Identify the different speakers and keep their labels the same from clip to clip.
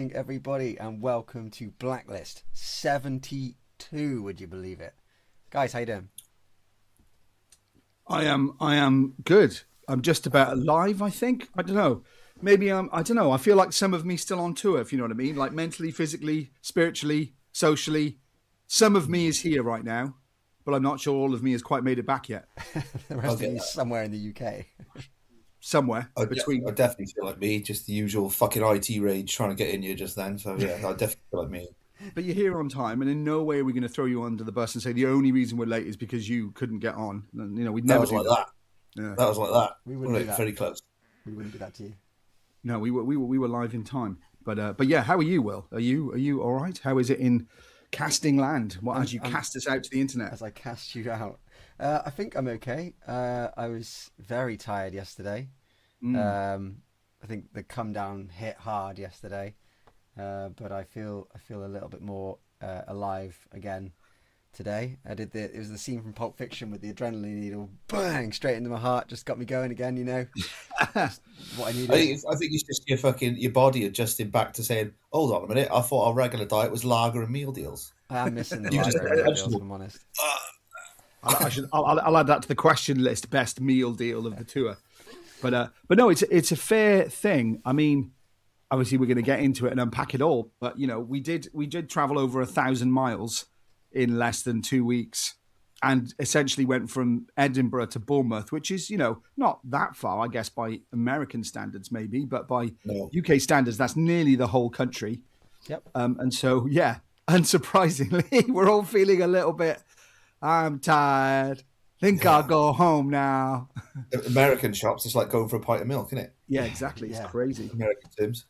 Speaker 1: evening, everybody, and welcome to Blacklist 72. Would you believe it, guys? How you doing?
Speaker 2: I am good. I'm just about alive, I think. I don't know. Maybe I don't know. I feel like some of me still on tour, if you know what I mean. Like mentally, physically, spiritually, socially. Some of me is here right now, but I'm not sure all of me has quite made it back yet.
Speaker 1: The rest of you somewhere in the UK.
Speaker 2: Somewhere between.
Speaker 3: I definitely feel like me, just the usual fucking IT rage trying to get in you just then. So yeah, I definitely feel like me.
Speaker 2: But you're here on time, and in no way are we going to throw you under the bus and say the only reason we're late is because you couldn't get on. And, you know, we'd never do that.
Speaker 3: Yeah. That was like that.
Speaker 1: We wouldn't do that.
Speaker 3: Very close.
Speaker 1: We wouldn't do that to you.
Speaker 2: No, we were live in time. But yeah, how are you, Will? Are you all right? How is it in casting land? As you cast us out to the internet?
Speaker 1: As I cast you out, I think I'm okay. I was very tired yesterday. I think the come down hit hard yesterday, but I feel a little bit more alive again today. It was the scene from Pulp Fiction with the adrenaline needle, bang, straight into my heart, just got me going again. You know, what I needed.
Speaker 3: I think it's just your body adjusting back to saying, "Hold on a minute, I thought our regular diet was lager and meal deals."
Speaker 1: I am missing the lager and meal deals, if I'm honest.
Speaker 2: I'll add that to the question list. Best meal deal of the tour. But no, it's a fair thing. I mean, obviously we're going to get into it and unpack it all. But you know, we did travel over 1,000 miles in less than 2 weeks, and essentially went from Edinburgh to Bournemouth, which is, you know, not that far, I guess, by American standards maybe, but by UK standards, that's nearly the whole country.
Speaker 1: Yep.
Speaker 2: And so yeah, unsurprisingly, we're all feeling a little bit. I'm tired. Think I'll go home now.
Speaker 3: American shops, it's like going for a pint of milk, isn't it?
Speaker 2: Yeah, exactly. It's crazy.
Speaker 3: American terms.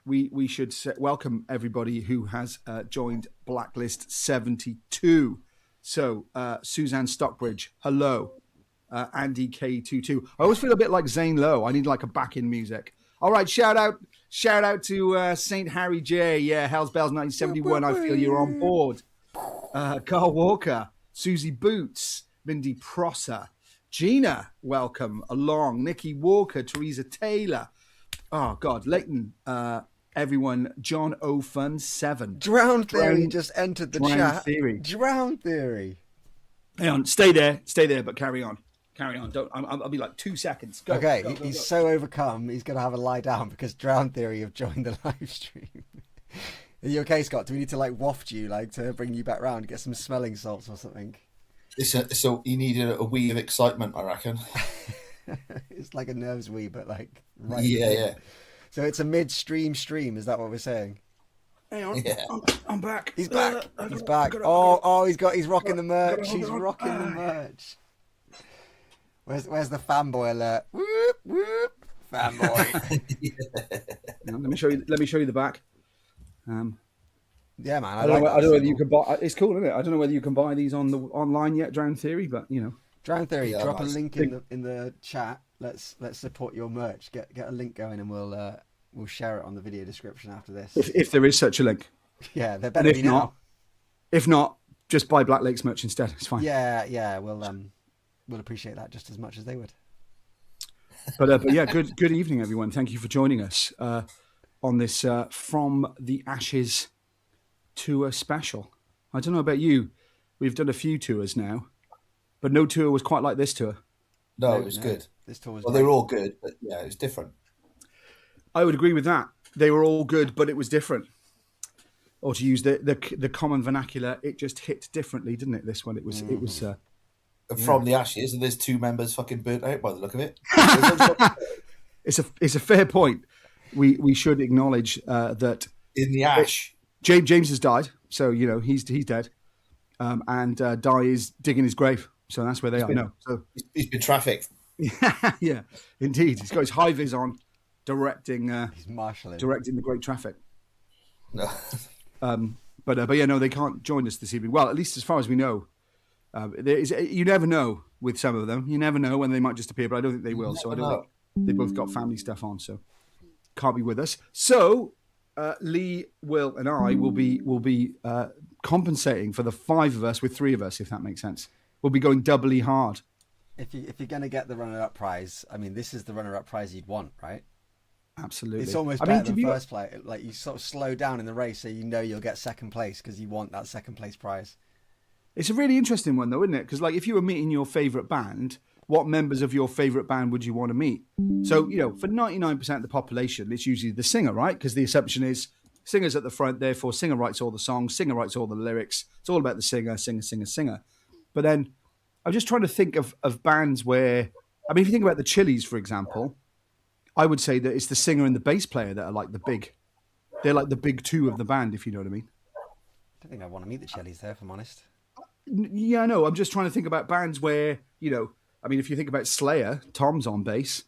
Speaker 2: We should welcome everybody who has joined Blacklist 72. So, Suzanne Stockbridge, hello. Andy K22. I always feel a bit like Zane Lowe. I need like a back-in music. All right, shout out to St. Harry J. Yeah, Hell's Bells 1971. I feel you're on board. Carl Walker, Susie Boots, Mindy Prosser, Gina, welcome along. Nikki Walker, Teresa Taylor. Oh, God, Leighton, everyone, John O'Fun 7.
Speaker 1: Drown Theory just entered the chat.
Speaker 2: Theory.
Speaker 1: Drown Theory.
Speaker 2: Hang on, stay there, but carry on. I'll be like 2 seconds. Go,
Speaker 1: okay,
Speaker 2: go,
Speaker 1: he's
Speaker 2: go.
Speaker 1: So overcome, he's going to have a lie down because Drown Theory have joined the live stream. Are you okay, Scott? Do we need to like waft you, like to bring you back round, get some smelling salts or something?
Speaker 3: So you need a wee of excitement, I reckon.
Speaker 1: It's like a nerves wee, but like
Speaker 3: right. Yeah.
Speaker 1: So it's a midstream stream. Is that what we're saying?
Speaker 2: Hang on. Yeah. I'm back.
Speaker 1: He's back. He's back. He's rocking the merch. He's rocking the merch. Where's the fanboy alert? Whoop whoop. Fanboy.
Speaker 2: Let me show you the back.
Speaker 1: Yeah, man.
Speaker 2: I don't know whether you can buy. It's cool, isn't it? I don't know whether you can buy these online yet, Drown Theory, but you know.
Speaker 1: Drown Theory, drop a link in the chat. Let's support your merch. Get a link going, and we'll share it on the video description after this.
Speaker 2: If there is such a link.
Speaker 1: Yeah, there better be now.
Speaker 2: If not, just buy Black Lake's merch instead. It's fine.
Speaker 1: Yeah. We'll appreciate that just as much as they would.
Speaker 2: But yeah, good evening, everyone. Thank you for joining us on this From the Ashes tour special. I don't know about you. We've done a few tours now, but no tour was quite like this tour.
Speaker 3: No, it was good.
Speaker 1: This tour was
Speaker 3: they were all good, but yeah, it was different.
Speaker 2: I would agree with that. They were all good, but it was different. Or to use the common vernacular, it just hit differently, didn't it? This one, it was.
Speaker 3: From the Ashes, and there's 2 members fucking burnt out by the look of it.
Speaker 2: It's a fair point. We should acknowledge that
Speaker 3: in the ash,
Speaker 2: James has died, so you know he's dead, and Di is digging his grave, so that's where they are now. So
Speaker 3: he's been trafficked.
Speaker 2: Yeah, indeed, he's got his high vis on, directing.
Speaker 1: He's marshalling,
Speaker 2: directing the great traffic.
Speaker 3: No,
Speaker 2: but yeah, no, they can't join us this evening. Well, at least as far as we know, you never know with some of them. You never know when they might just appear, but I don't think they will. So I don't think they both got family stuff on, so can't be with us. So. Lee, Will, and I will be compensating for the 5 of us with 3 of us, if that makes sense. We'll be going doubly hard.
Speaker 1: If you're going to get the runner-up prize, I mean, this is the runner-up prize you'd want, right?
Speaker 2: Absolutely.
Speaker 1: It's almost better than first place. Like you sort of slow down in the race, so you know you'll get second place because you want that second place prize.
Speaker 2: It's a really interesting one, though, isn't it? Because, like, if you were meeting your favourite band, what members of your favourite band would you want to meet? So, for 99% of the population, it's usually the singer, right? Because the assumption is singer's at the front, therefore singer writes all the songs, singer writes all the lyrics. It's all about the singer, singer, singer, singer. But then I'm just trying to think of bands where, I mean, if you think about the Chili's, for example, I would say that it's the singer and the bass player that are like they're like the big two of the band, if you know what I mean.
Speaker 1: I don't think I want to meet the Chili's there, if I'm honest.
Speaker 2: Yeah, I know. I'm just trying to think about bands where, I mean, if you think about Slayer, Tom's on bass,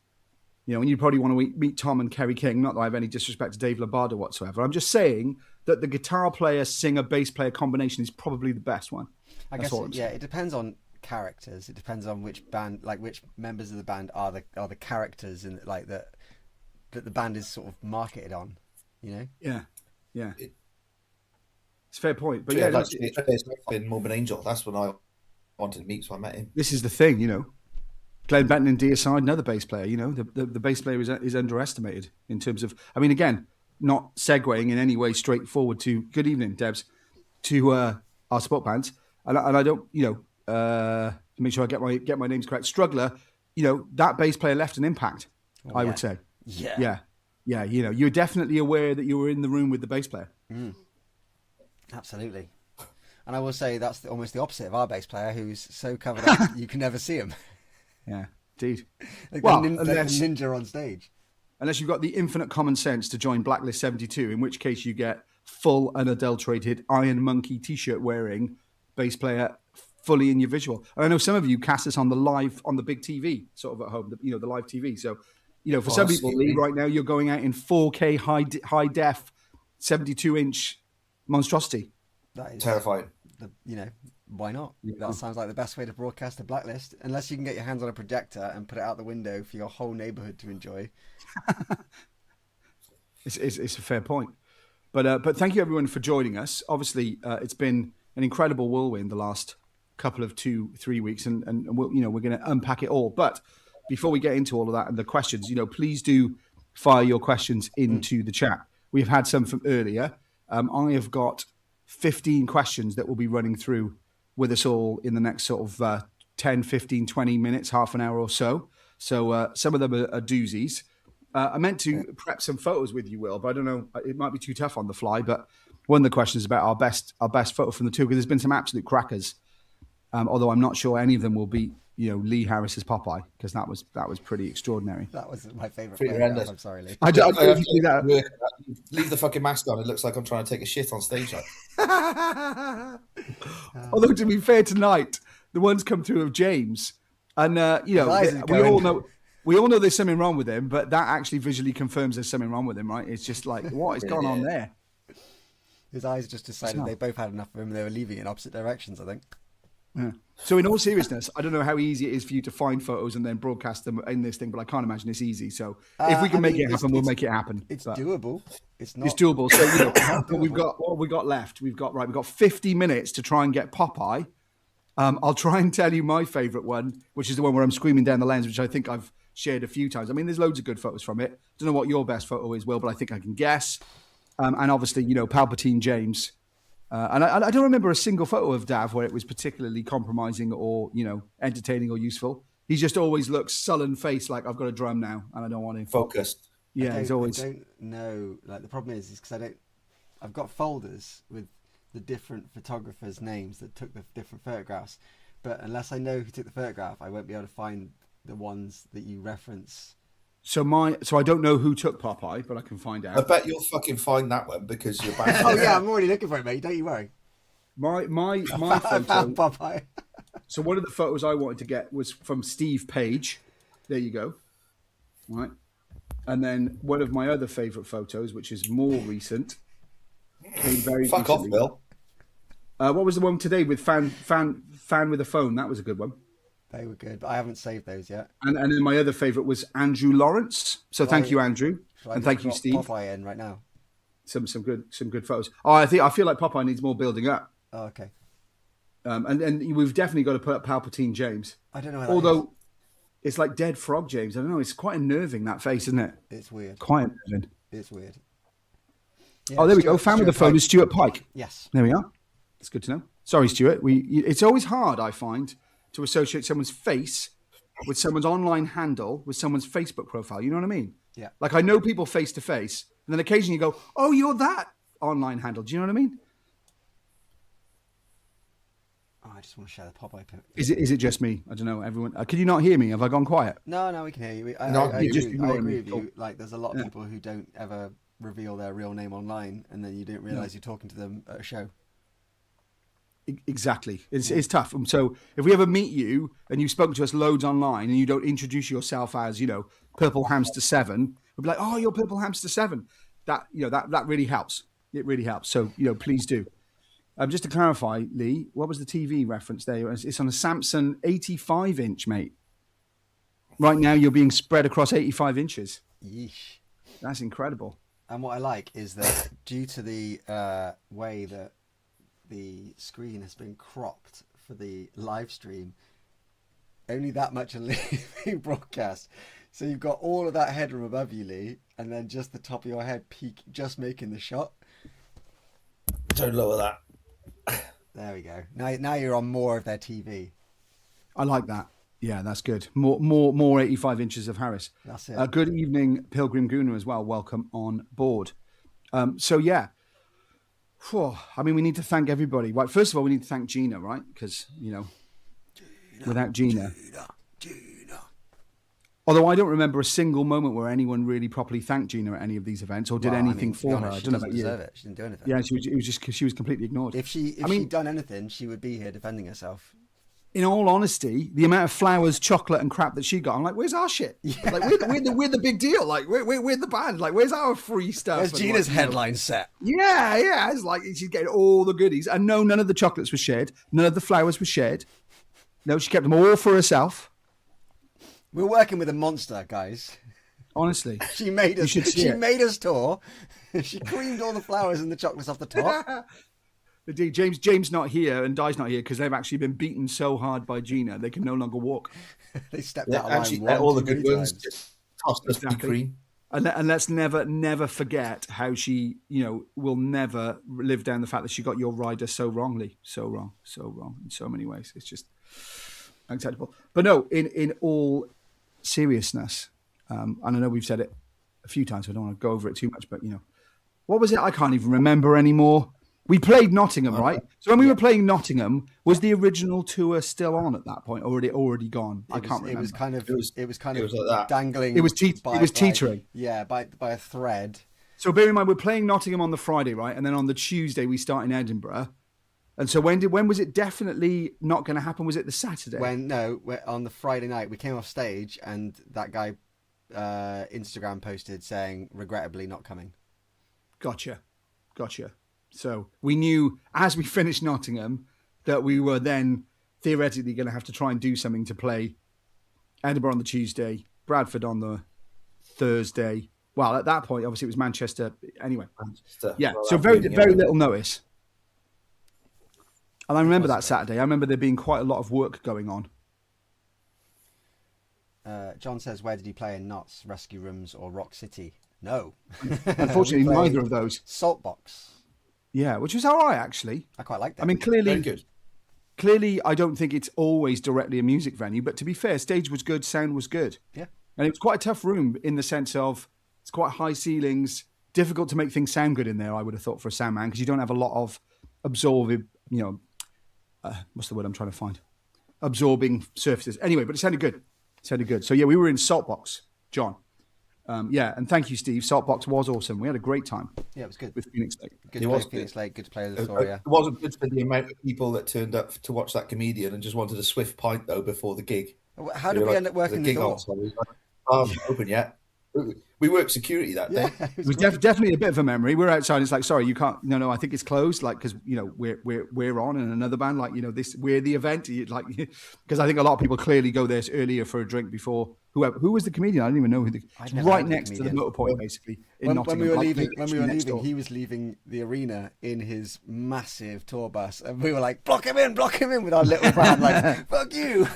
Speaker 2: and you probably want to meet Tom and Kerry King. Not that I have any disrespect to Dave Lombardo whatsoever. I'm just saying that the guitar player, singer, bass player combination is probably the best one.
Speaker 1: I guess, it depends on characters. It depends on which band, like which members of the band are the characters and like that the band is sort of marketed on,
Speaker 2: Yeah. It's a fair point. But
Speaker 3: in Morbid Angel, that's when I wanted to meet, so I met him.
Speaker 2: This is the thing, Glenn Benton and Deicide, another bass player, the bass player is underestimated in terms of, I mean, again, not segueing in any way straightforward to, good evening, Debs, to our spot bands. And I don't, make sure I get my names correct. Struggler, that bass player left an impact, I would say.
Speaker 1: Yeah.
Speaker 2: Yeah, you're definitely aware that you were in the room with the bass player.
Speaker 1: Mm. Absolutely. And I will say that's almost the opposite of our bass player, who's so covered up you can never see him.
Speaker 2: Yeah, indeed.
Speaker 1: Like ninja on stage.
Speaker 2: Unless you've got the infinite common sense to join Blacklist 72, in which case you get full unadulterated Iron Monkey t-shirt wearing bass player fully in your visual. And I know some of you cast this on the big TV, sort of at home, the live TV. So, for some people, Lee, right now you're going out in 4K high def, 72-inch monstrosity.
Speaker 3: That is terrifying.
Speaker 1: Why not? That sounds like the best way to broadcast a Blacklist, unless you can get your hands on a projector and put it out the window for your whole neighborhood to enjoy.
Speaker 2: It's a fair point. But thank you everyone for joining us. Obviously, it's been an incredible whirlwind the last couple of 2-3 weeks, and we're going to unpack it all. But before we get into all of that and the questions, please do fire your questions into the chat. We've had some from earlier. I have got 15 questions that we'll be running through with us all in the next sort of 10, 15, 20 minutes, half an hour or so. So some of them are doozies. I meant to prep some photos with you, Will, but I don't know. It might be too tough on the fly. But one of the questions is about our best photo from the two, because there's been some absolute crackers. Although I'm not sure any of them will beat Lee Harris's Popeye, because that was pretty extraordinary.
Speaker 1: That was my favourite.
Speaker 3: Horrendous.
Speaker 1: I'm sorry, Lee.
Speaker 2: I don't see that.
Speaker 3: Leave the fucking mask on. It looks like I'm trying to take a shit on stage.
Speaker 2: Although to be fair, tonight the ones come through of James, and we all know there's something wrong with him, but that actually visually confirms there's something wrong with him, right? It's just like, what is going on there?
Speaker 1: His eyes just decided they both had enough of him and they were leaving in opposite directions, I think.
Speaker 2: Yeah. So in all seriousness, I don't know how easy it is for you to find photos and then broadcast them in this thing, but I can't imagine it's easy. So if we can make it happen, we'll make it happen.
Speaker 1: It's doable. It's
Speaker 2: doable. So but we've got what we got left. We've got 50 minutes to try and get Popeye. I'll try and tell you my favourite one, which is the one where I'm screaming down the lens, which I think I've shared a few times. I mean, there's loads of good photos from it. Don't know what your best photo is, Will, but I think I can guess. And obviously, Palpatine James. And I don't remember a single photo of Dav where it was particularly compromising or, entertaining or useful. He just always looks sullen face, like I've got a drum now and I don't want him.
Speaker 3: Focused.
Speaker 2: Yeah, he's always.
Speaker 1: I don't know. Like the problem is because I've got folders with the different photographers' names that took the different photographs, but unless I know who took the photograph, I won't be able to find the ones that you reference.
Speaker 2: So I don't know who took Popeye, but I can find out.
Speaker 3: I bet you'll fucking find that one because you're back.
Speaker 1: Oh yeah, I'm already looking for it, mate. Don't you worry.
Speaker 2: My
Speaker 1: I found
Speaker 2: photo.
Speaker 1: Popeye.
Speaker 2: So one of the photos I wanted to get was from Steve Page. There you go. Right. And then one of my other favourite photos, which is more recent, came very
Speaker 3: Fuck off,
Speaker 2: recently.
Speaker 3: Bill.
Speaker 2: What was the one today with fan with a phone? That was a good one.
Speaker 1: They were good, but I haven't saved those yet.
Speaker 2: And then my other favourite was Andrew Lawrence. So thank you, Andrew, and thank you, Steve.
Speaker 1: Popeye in right now.
Speaker 2: Some good photos. Oh, I feel like Popeye needs more building up.
Speaker 1: Oh, okay.
Speaker 2: And we've definitely got to put up Palpatine James.
Speaker 1: I don't know.
Speaker 2: It's like dead frog, James. I don't know. It's quite unnerving, that face, isn't it?
Speaker 1: It's weird.
Speaker 2: Quite unnerving.
Speaker 1: It's weird. Yeah,
Speaker 2: Oh, there we go. Fan with the phone is Stuart Pike.
Speaker 1: Yes.
Speaker 2: There we are. That's good to know. Sorry, Stuart. It's always hard, I find, to associate someone's face with someone's online handle with someone's Facebook profile. You know what I mean?
Speaker 1: Yeah.
Speaker 2: Like, I know people face to face, and then occasionally you go, "Oh, you're that online handle." Do you know what I mean?
Speaker 1: Oh, I just want to share the pop open.
Speaker 2: Is it just me? I don't know. Everyone, can you not hear me? Have I gone quiet?
Speaker 1: No, we can hear you. I agree with you. Like, there's a lot of people who don't ever reveal their real name online, and then you don't realize you're talking to them at a show.
Speaker 2: Exactly. It's tough. So if we ever meet you and you've spoken to us loads online and you don't introduce yourself as, Purple Hamster 7, we'll be like, "Oh, you're Purple Hamster 7. That really helps. It really helps. So, please do. Just to clarify, Lee, what was the TV reference there? It's on a Samsung 85-inch, mate. Right now you're being spread across 85 inches.
Speaker 1: Yeesh.
Speaker 2: That's incredible.
Speaker 1: And what I like is that due to the way that the screen has been cropped for the live stream, only that much of Lee being broadcast. So you've got all of that headroom above you, Lee, and then just the top of your head peak, just making the shot.
Speaker 3: Don't lower that.
Speaker 1: There we go. Now you're on more of their TV.
Speaker 2: I like that. Yeah, that's good. More 85 inches of Harris.
Speaker 1: That's it.
Speaker 2: Good evening, Pilgrim Gooner as well. Welcome on board. So yeah. I mean, we need to thank everybody. Well, first of all, we need to thank Gina, right? Because, without Gina. Although I don't remember a single moment where anyone really properly thanked Gina at any of these events or did anything for her. I don't know about you.
Speaker 1: Deserve it. She didn't do anything.
Speaker 2: Yeah, she was completely ignored.
Speaker 1: If she'd done anything, she would be here defending herself.
Speaker 2: In all honesty, the amount of flowers, chocolate, and crap that she got, I'm like, where's our shit? Yeah. Like, we're the big deal. Like, we're the band. Like, where's our free stuff?
Speaker 1: Where's Gina's headline set?
Speaker 2: Yeah. It's like she's getting all the goodies. And no, none of the chocolates were shared. None of the flowers were shared. No, she kept them all for herself.
Speaker 1: We're working with a monster, guys.
Speaker 2: Honestly,
Speaker 1: she made us. She made us tour. She creamed all the flowers and the chocolates off the top.
Speaker 2: Indeed, James not here and Di's not here because they've actually been beaten so hard by Gina they can no longer walk.
Speaker 1: They stepped out of line.
Speaker 3: All the good ones just tossed us the cream.
Speaker 2: And let's never forget how she, will never live down the fact that she got your rider so wrongly, so wrong in so many ways. It's just unacceptable. But no, in all seriousness, and I know we've said it a few times, so I don't want to go over it too much. But what was it? I can't even remember anymore. We played Nottingham, right? So when we were playing Nottingham, was the original tour still on at that point, or had it already gone? I can't remember.
Speaker 1: It was kind of
Speaker 3: like
Speaker 1: dangling.
Speaker 2: It was teetering.
Speaker 1: By a thread.
Speaker 2: So bear in mind, we're playing Nottingham on the Friday, right? And then on the Tuesday, we start in Edinburgh. And so when was it definitely not going to happen? Was it the Saturday?
Speaker 1: On the Friday night, we came off stage and that guy Instagram posted saying, regrettably not coming.
Speaker 2: Gotcha. So we knew as we finished Nottingham that we were then theoretically going to have to try and do something to play Edinburgh on the Tuesday, Bradford on the Thursday. Well, at that point, obviously it was Manchester. Anyway, yeah. So very little notice. And I remember that Saturday. I remember there being quite a lot of work going on.
Speaker 1: John says, where did he play in Notts, Rescue Rooms or Rock City? No.
Speaker 2: Unfortunately, neither of those.
Speaker 1: Saltbox.
Speaker 2: Yeah, which was all right, actually.
Speaker 1: I quite liked that.
Speaker 2: I mean, clearly, I don't think it's always directly a music venue, but to be fair, stage was good, sound was good.
Speaker 1: Yeah.
Speaker 2: And it was quite a tough room in the sense of it's quite high ceilings, difficult to make things sound good in there, I would have thought, for a sound man, because you don't have a lot of absorbing, what's the word I'm trying to find? Absorbing surfaces. Anyway, but it sounded good. So, yeah, we were in Saltbox, John. And thank you, Steve. Saltbox was awesome. We had a great time.
Speaker 1: Yeah, it was good.
Speaker 2: With Phoenix Lake.
Speaker 1: Good to play Phoenix Lake, good to play with Astoria.
Speaker 3: It wasn't good for the amount of people that turned up to watch that comedian and just wanted a swift pint, though, before the gig.
Speaker 1: How did we end up working the door?
Speaker 3: Open yet. We worked security that day.
Speaker 2: It was definitely a bit of a memory. We're outside. It's like, sorry, you can't. No, I think it's closed. Like, because we're on, and another band, like, we're the event. Like, because I think a lot of people clearly go there earlier for a drink before who was the comedian. I don't even know who. It's right next to the motor point, basically.
Speaker 1: When we were leaving, he was leaving the arena in his massive tour bus, and we were like, block him in with our little van, like, fuck you.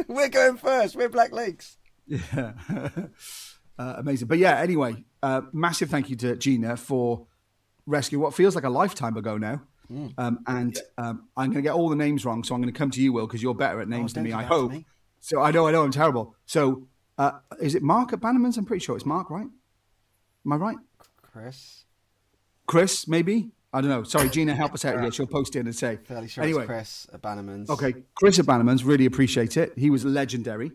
Speaker 1: We're going first. We're Black Lakes.
Speaker 2: Yeah. Amazing. But yeah, anyway, massive thank you to Gina for rescuing what feels like a lifetime ago now. I'm going to get all the names wrong, so I'm going to come to you, Will, because you're better at names than me, I hope. So I know I'm terrible. So is it Mark at Bannerman's? I'm pretty sure it's Mark, right? Am I right? Chris, maybe? I don't know. Sorry, Gina, help us out here. She'll post in and say.
Speaker 1: Fairly sure
Speaker 2: anyway,
Speaker 1: it's Chris at Bannerman's.
Speaker 2: Okay, Chris at Bannerman's, really appreciate it. He was legendary.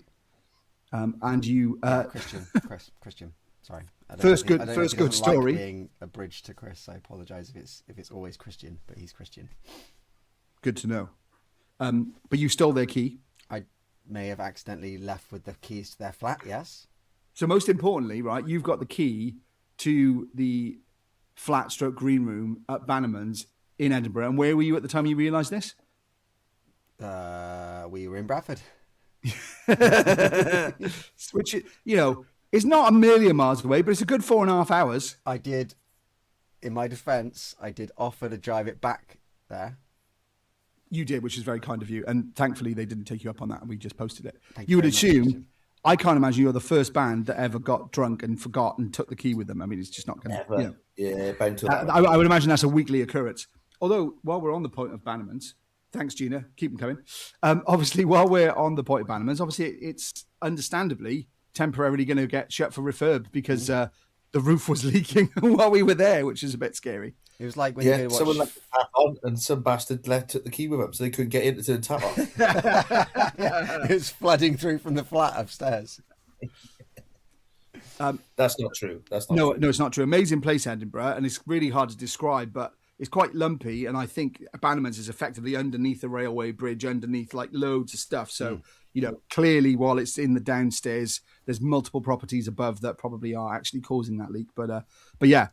Speaker 2: And you...
Speaker 1: Christian. Sorry.
Speaker 2: First good story.
Speaker 1: Like being a bridge to Chris. I apologise if it's always Christian, but he's Christian.
Speaker 2: Good to know. But you stole their key.
Speaker 1: I may have accidentally left with the keys to their flat, yes.
Speaker 2: So most importantly, right, you've got the key to the flat stroke green room at Bannerman's in Edinburgh. And where were you at the time you realised this?
Speaker 1: We were in Bradford.
Speaker 2: Which, is not a million miles away, but it's a good 4.5 hours.
Speaker 1: I did, in my defence, offer to drive it back there.
Speaker 2: You did, which is very kind of you. And thankfully, they didn't take you up on that, and we just posted it.
Speaker 1: Thank
Speaker 2: you would
Speaker 1: very
Speaker 2: assume,
Speaker 1: much.
Speaker 2: I can't imagine you're the first band that ever got drunk and forgot and took the key with them. I mean, it's just not going to...
Speaker 3: Yeah, bound to that.
Speaker 2: I would imagine that's a weekly occurrence. Although, while we're on the point of Bannerman's, thanks, Gina, keep them coming. Obviously, while we're on the point of Bannerman's, obviously, it's understandably temporarily going to get shut for refurb because the roof was leaking while we were there, which is a bit scary.
Speaker 1: It was like when you watch...
Speaker 3: someone left the tap on and some bastard took the key with them so they couldn't get into the tap on.
Speaker 1: It was flooding through from the flat upstairs.
Speaker 3: That's not true.
Speaker 2: No, it's not true. Amazing place, Edinburgh, and it's really hard to describe, but it's quite lumpy, and I think Bannerman's is effectively underneath the railway bridge, underneath like loads of stuff. So, clearly while it's in the downstairs, there's multiple properties above that probably are actually causing that leak. But yeah,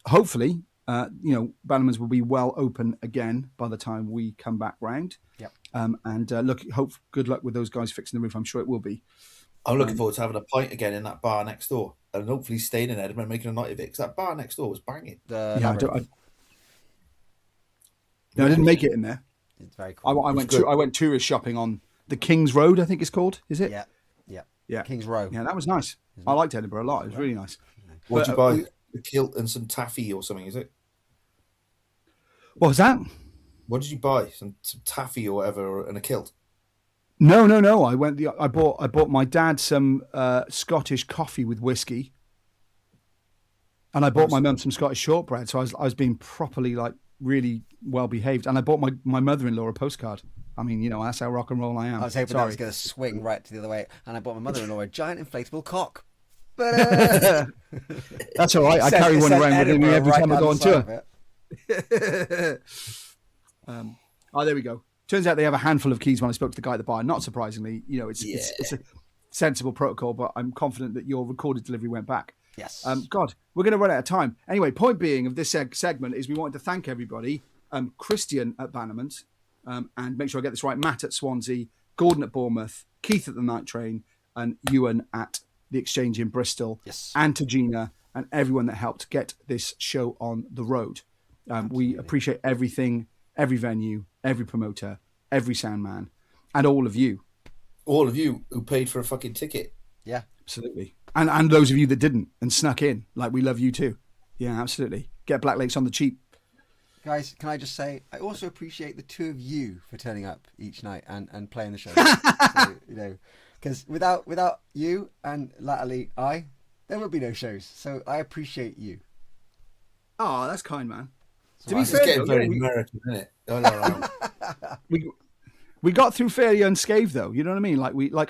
Speaker 2: hopefully, Bannerman's will be well open again by the time we come back round.
Speaker 1: Yep.
Speaker 2: Good luck with those guys fixing the roof. I'm sure it will be.
Speaker 3: I'm looking forward to having a pint again in that bar next door and hopefully staying in Edinburgh and making a night of it because that bar next door was banging.
Speaker 2: I didn't make it in there.
Speaker 1: It's very cool.
Speaker 2: I went tourist shopping on the King's Road, I think it's called. Is it?
Speaker 1: Yeah. King's Row.
Speaker 2: Yeah, that was nice. I liked Edinburgh a lot. It was really nice.
Speaker 3: What did you buy? A kilt and some taffy or something, is it?
Speaker 2: What was that?
Speaker 3: What did you buy? Some taffy or whatever and a kilt?
Speaker 2: No. I bought my dad some Scottish coffee with whiskey, and I bought my mum some Scottish shortbread. So I was being properly really well behaved, and I bought my mother-in-law a postcard. I mean, that's how rock and roll I am.
Speaker 1: I was hoping I was going to swing right to the other way, and I bought my mother-in-law a giant inflatable cock. But
Speaker 2: that's all right. I carry one around with me every time I go on tour. There we go. Turns out they have a handful of keys when I spoke to the guy at the bar. Not surprisingly, it's a sensible protocol, but I'm confident that your recorded delivery went back.
Speaker 1: Yes.
Speaker 2: God, we're going to run out of time. Anyway, point being of this segment is we wanted to thank everybody. Christian at Bannerman's, and make sure I get this right, Matt at Swansea, Gordon at Bournemouth, Keith at the Night Train, and Ewan at the Exchange in Bristol.
Speaker 1: Yes.
Speaker 2: And to Gina and everyone that helped get this show on the road. We appreciate everything, every venue, every promoter, every sound man, and all of you.
Speaker 3: All of you who paid for a fucking ticket.
Speaker 2: Yeah, absolutely. And those of you that didn't and snuck in, we love you too. Yeah, absolutely. Get Black Lakes on the cheap.
Speaker 1: Guys, can I just say, I also appreciate the two of you for turning up each night and playing the show. Because without you and latterly there would be no shows. So I appreciate you.
Speaker 2: Oh, that's kind, man.
Speaker 3: To be fair, getting very American, isn't it? No.
Speaker 2: We got through fairly unscathed, though. You know what I mean?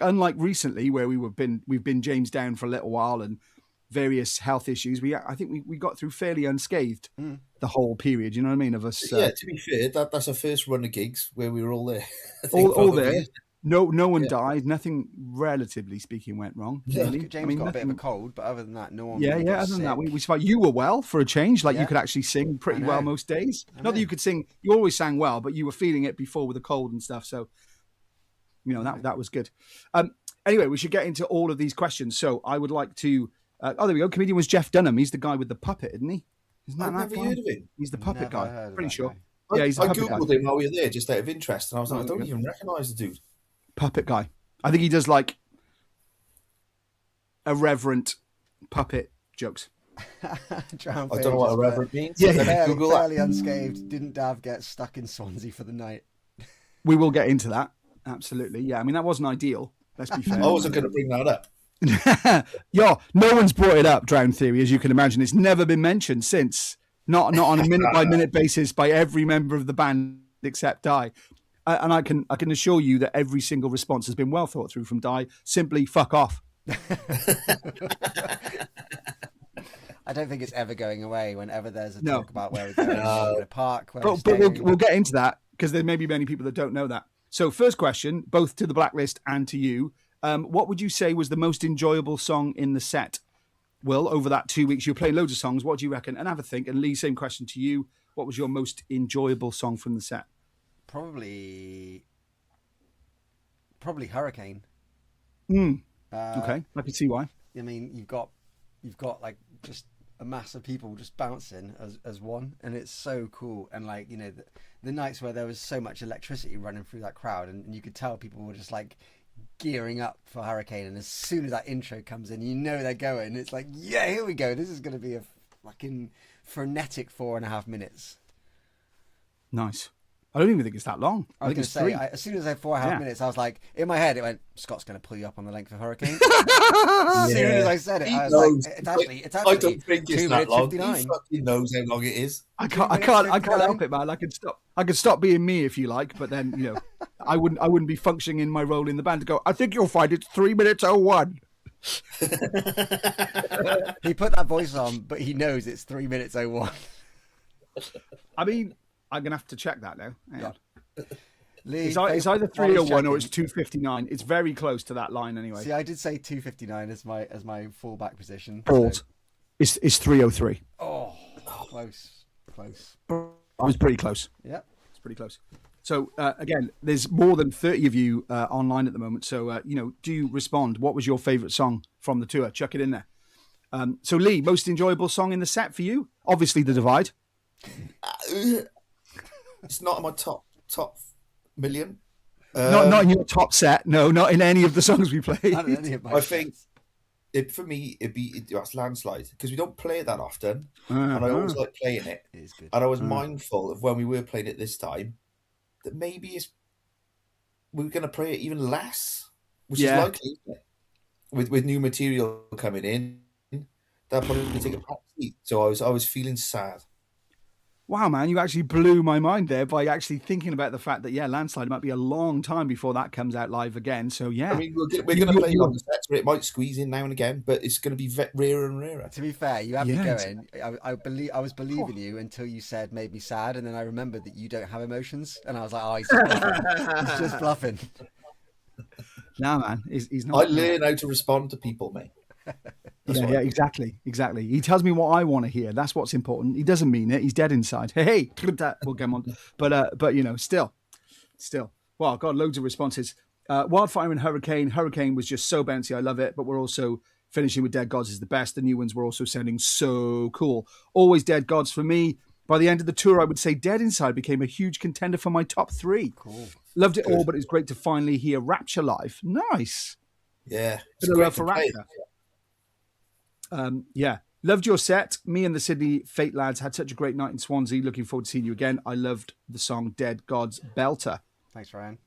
Speaker 2: Unlike recently, where we've been James down for a little while and various health issues. I think we got through fairly unscathed the whole period. You know what I mean? Of us.
Speaker 3: Yeah. To be fair, that's our first run of gigs where we were all there.
Speaker 2: all there. No one died. Nothing, relatively speaking, went wrong.
Speaker 1: James got a bit of a cold, but other than that, no one.
Speaker 2: Other than that, we you were well for a change. You could actually sing pretty well most days. Not that you could sing. You always sang well, but you were feeling it before with a cold and stuff. So, that was good. Anyway, we should get into all of these questions. So I would like to. There we go. Comedian was Jeff Dunham. He's the guy with the puppet, isn't he?
Speaker 3: I've never heard of him.
Speaker 2: He's the puppet guy. Pretty sure.
Speaker 3: Yeah, he's I googled him while we were there, just out of interest, and I was like, I don't even recognise the dude.
Speaker 2: Puppet guy. I think he does like irreverent puppet jokes.
Speaker 1: Drown
Speaker 3: I
Speaker 1: Fear
Speaker 3: don't know what
Speaker 1: just
Speaker 3: irreverent means.
Speaker 2: Yeah,
Speaker 3: Let me
Speaker 1: fairly,
Speaker 3: Google that.
Speaker 1: fairly unscathed. Didn't Dav get stuck in Swansea for the night?
Speaker 2: We will get into that. Absolutely. Yeah. I mean, that wasn't ideal. Let's be fair.
Speaker 3: I wasn't going to bring that up.
Speaker 2: No one's brought it up, Drown Theory, as you can imagine. It's never been mentioned since. Not on a minute by minute basis by every member of the band except Di. And I can assure you that every single response has been well thought through from Di. Simply fuck off.
Speaker 1: I don't think it's ever going away. Whenever there's a
Speaker 2: No.
Speaker 1: talk about where we're going, in a park, where
Speaker 2: But we'll get into that because there may be many people that don't know that. So first question, both to the Blacklist and to you. What would you say was the most enjoyable song in the set? Will, over that 2 weeks, you're playing loads of songs. What do you reckon? And have a think. And Lee, same question to you. What was your most enjoyable song from the set?
Speaker 1: Probably Hurricane.
Speaker 2: Okay, I can see why.
Speaker 1: I mean, you've got like just a mass of people just bouncing as one, and it's so cool. And like, you know, the nights where there was so much electricity running through that crowd, and you could tell people were just like gearing up for Hurricane. And as soon as that intro comes in, you know they're going. It's like, yeah, here we go. This is going to be a fucking frenetic 4.5 minutes.
Speaker 2: Nice. I don't even think it's that long.
Speaker 1: I was going to say,
Speaker 2: 3.
Speaker 1: as soon as I had 4.5 minutes, I was like, in my head, it went, Scott's going to pull you up on the length of Hurricane. As soon as I said it, I was like, it's actually
Speaker 3: I don't think it's
Speaker 1: 2
Speaker 3: that
Speaker 1: minutes
Speaker 3: long.
Speaker 1: 59.
Speaker 3: He fucking knows how long it is.
Speaker 2: I can't help it, man. I could stop being me if you like, but then, you know, I wouldn't be functioning in my role in the band to go, I think you'll find it's 3 minutes 01.
Speaker 1: He put that voice on, but he knows it's 3 minutes 01.
Speaker 2: I mean, I'm gonna have to check that now. Hang on.
Speaker 1: Lee,
Speaker 2: It's either 301 or it's 259. It's very close to that line anyway.
Speaker 1: See, I did say 259 as my fallback position.
Speaker 2: Balls.
Speaker 1: So...
Speaker 2: It's 303.
Speaker 1: Oh, close.
Speaker 2: I was pretty close.
Speaker 1: Yeah.
Speaker 2: It's pretty close. So, again, there's more than 30 of you online at the moment. So, you know, do respond. What was your favourite song from the tour? Chuck it in there. So, Lee, most enjoyable song in the set for you? Obviously, The Divide.
Speaker 3: It's not in my top million.
Speaker 2: Not in your top set. No, not in any of the songs we played.
Speaker 1: Not in any of my
Speaker 3: I think for me, it's Landslide because we don't play it that often, and I always like playing it.
Speaker 1: It is good.
Speaker 3: And I was mindful of when we were playing it this time that maybe we were going to play it even less, which is likely, isn't it? With new material coming in, that'll probably take a back seat. So I was feeling sad.
Speaker 2: Wow, man, you actually blew my mind there by actually thinking about the fact that, Landslide might be a long time before that comes out live again. So, yeah.
Speaker 3: I mean, we're going to play on the sets where it might squeeze in now and again, but it's going to be rarer and rarer.
Speaker 1: To be fair, you have me going. I was believing you until you said made me sad, and then I remembered that you don't have emotions, and I was like, oh, he's just bluffing. He's just bluffing.
Speaker 2: Nah, man, he's not.
Speaker 3: I learn how to respond to people, mate.
Speaker 2: Yeah, exactly. He tells me what I want to hear. That's what's important. He doesn't mean it. He's dead inside. Hey, we'll come on. But you know, still. Well, I've got loads of responses. Wildfire and Hurricane. Hurricane was just so bouncy. I love it. But we're also finishing with Dead Gods is the best. The new ones were also sounding so cool. Always Dead Gods for me. By the end of the tour, I would say Dead Inside became a huge contender for my top 3.
Speaker 1: Cool.
Speaker 2: Loved it all, but it's great to finally hear Rapture live. Nice.
Speaker 3: Yeah.
Speaker 2: Bit of love for Rapture. Loved your set. Me and the Sydney Fate lads had such a great night in Swansea. Looking forward to seeing you again. I loved the song Dead Gods Belter.
Speaker 1: Thanks, Ryan.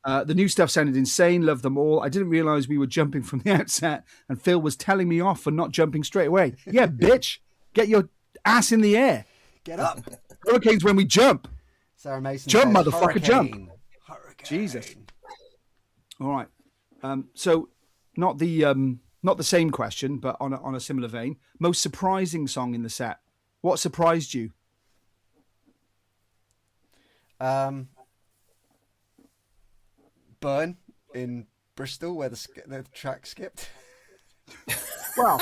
Speaker 2: The new stuff sounded insane. Loved them all. I didn't realise we were jumping from the outset, and Phil was telling me off for not jumping straight away. Yeah, bitch. Get your ass in the air.
Speaker 1: Get up.
Speaker 2: Hurricane's when we jump.
Speaker 1: Sarah Mason
Speaker 2: Jump,
Speaker 1: says,
Speaker 2: motherfucker,
Speaker 1: Hurricane.
Speaker 2: jump.
Speaker 1: Hurricane.
Speaker 2: Jesus. All right. So not the same question, but on a similar vein. Most surprising song in the set. What surprised you?
Speaker 1: Burn in Bristol, where the track skipped.
Speaker 2: Well,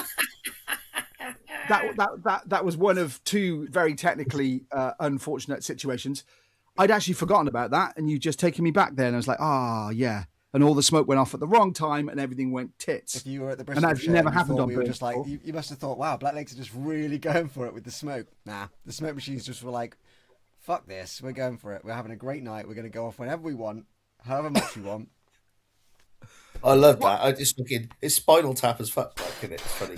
Speaker 2: that was one of 2 very technically unfortunate situations. I'd actually forgotten about that, and you just taken me back there, and I was like, yeah. And all the smoke went off at the wrong time, and everything went tits.
Speaker 1: If you were at the Bristol
Speaker 2: and that
Speaker 1: show,
Speaker 2: never happened on
Speaker 1: we were
Speaker 2: Burn
Speaker 1: just like,
Speaker 2: before.
Speaker 1: you must have thought, wow, Black Legs are just really going for it with the smoke. Nah, the smoke machines just were like, fuck this, we're going for it. We're having a great night. We're going to go off whenever we want, however much we want.
Speaker 3: I love that. I just fucking it's Spinal Tap as fuck, like, isn't it? It's funny.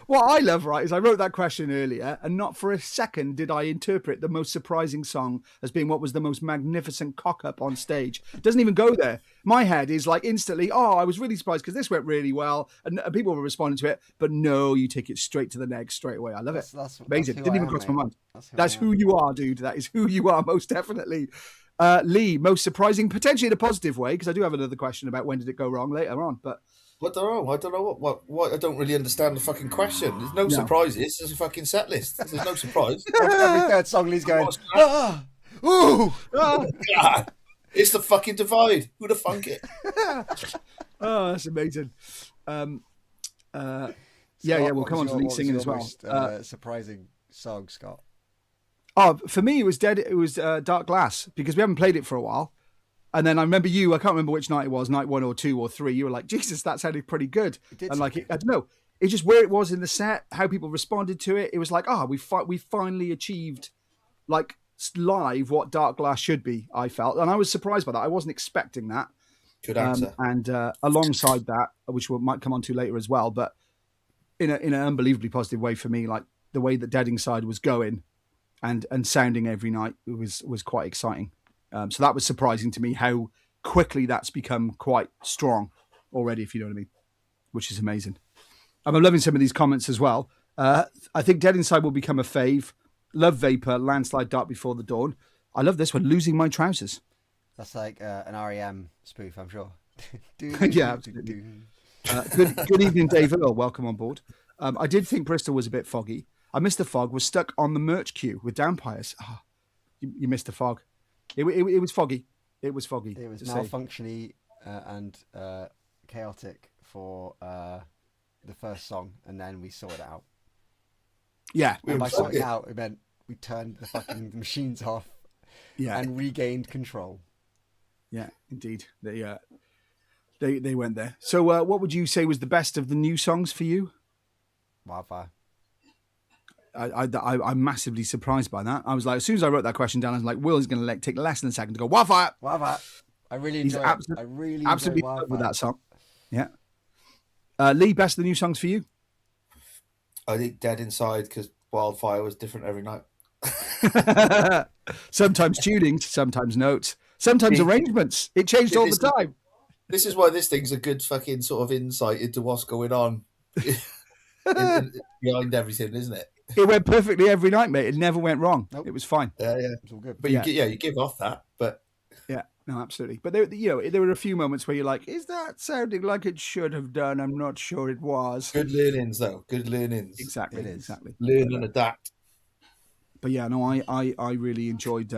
Speaker 2: What I love, right, is I wrote that question earlier, and not for a second did I interpret the most surprising song as being what was the most magnificent cock-up on stage. It doesn't even go there. My head is like instantly, I was really surprised because this went really well, and people were responding to it, but no, you take it straight to the next straight away. I love it.
Speaker 1: That's
Speaker 2: amazing. Didn't even cross my mind. That's
Speaker 1: who
Speaker 2: who you are, dude. That is who you are, most definitely. Lee, most surprising, potentially in a positive way, because I do have another question about when did it go wrong later on, but...
Speaker 3: I don't know what. I don't really understand the fucking question. There's no surprises. There's a fucking set list. There's no surprise.
Speaker 1: Every third song, Lee's going, ooh,
Speaker 3: God, it's the fucking divide. Who'd have thunk it?
Speaker 2: Oh, that's amazing. We'll come on to Lee singing as well.
Speaker 1: Most, surprising song, Scott.
Speaker 2: Oh, for me, it was Dark Glass, because we haven't played it for a while. And then I remember I can't remember which night it was, night 1 or 2 or 3. You were like, Jesus, that sounded pretty good. And like, I don't know, it's just where it was in the set, how people responded to it. It was like, we finally achieved, like, live what Dark Glass should be, I felt. And I was surprised by that. I wasn't expecting that.
Speaker 3: Good answer.
Speaker 2: And alongside that, which we might come on to later as well, but in an unbelievably positive way for me, like the way that Dead Inside was going and sounding every night was quite exciting. So that was surprising to me how quickly that's become quite strong already, if you know what I mean, which is amazing. I'm loving some of these comments as well. I think Dead Inside will become a fave. Love Vapor, Landslide, Dark Before the Dawn. I love this one, Losing My Trousers.
Speaker 1: That's like an REM spoof, I'm sure.
Speaker 2: Yeah, absolutely. Good evening, Dave Earl. Welcome on board. I did think Bristol was a bit foggy. I missed the fog, was stuck on the merch queue with Downpires. You missed the fog. It was foggy. It was foggy.
Speaker 1: It was malfunctiony and chaotic for the first song, and then we sorted it out.
Speaker 2: Yeah.
Speaker 1: And by sorting it out, it meant we turned the fucking machines off and regained control.
Speaker 2: Yeah, indeed. They went there. So what would you say was the best of the new songs for you?
Speaker 1: Wildfire.
Speaker 2: I'm massively surprised by that. I was like, as soon as I wrote that question down, I was like, Will is going to take less than a second to go, Wildfire!
Speaker 1: Wildfire. I really enjoy it. I really
Speaker 2: absolutely
Speaker 1: enjoy Wildfire.
Speaker 2: With that song. Yeah. Lee, best of the new songs for you?
Speaker 3: I think Dead Inside, because Wildfire was different every night.
Speaker 2: Sometimes tunings, sometimes notes, sometimes arrangements. It changed all the time.
Speaker 3: This is why this thing's a good fucking sort of insight into what's going on behind everything, isn't it?
Speaker 2: It went perfectly every night, mate. It never went wrong. Nope. It was fine.
Speaker 3: Yeah.
Speaker 1: It's all good.
Speaker 3: But you give off that. But
Speaker 2: yeah, no, absolutely. But there were a few moments where you're like, is that sounding like it should have done? I'm not sure it was.
Speaker 3: Good learnings, though. Good learnings.
Speaker 2: Exactly. It is. Exactly.
Speaker 3: Learn and adapt.
Speaker 2: But yeah, no, I really enjoyed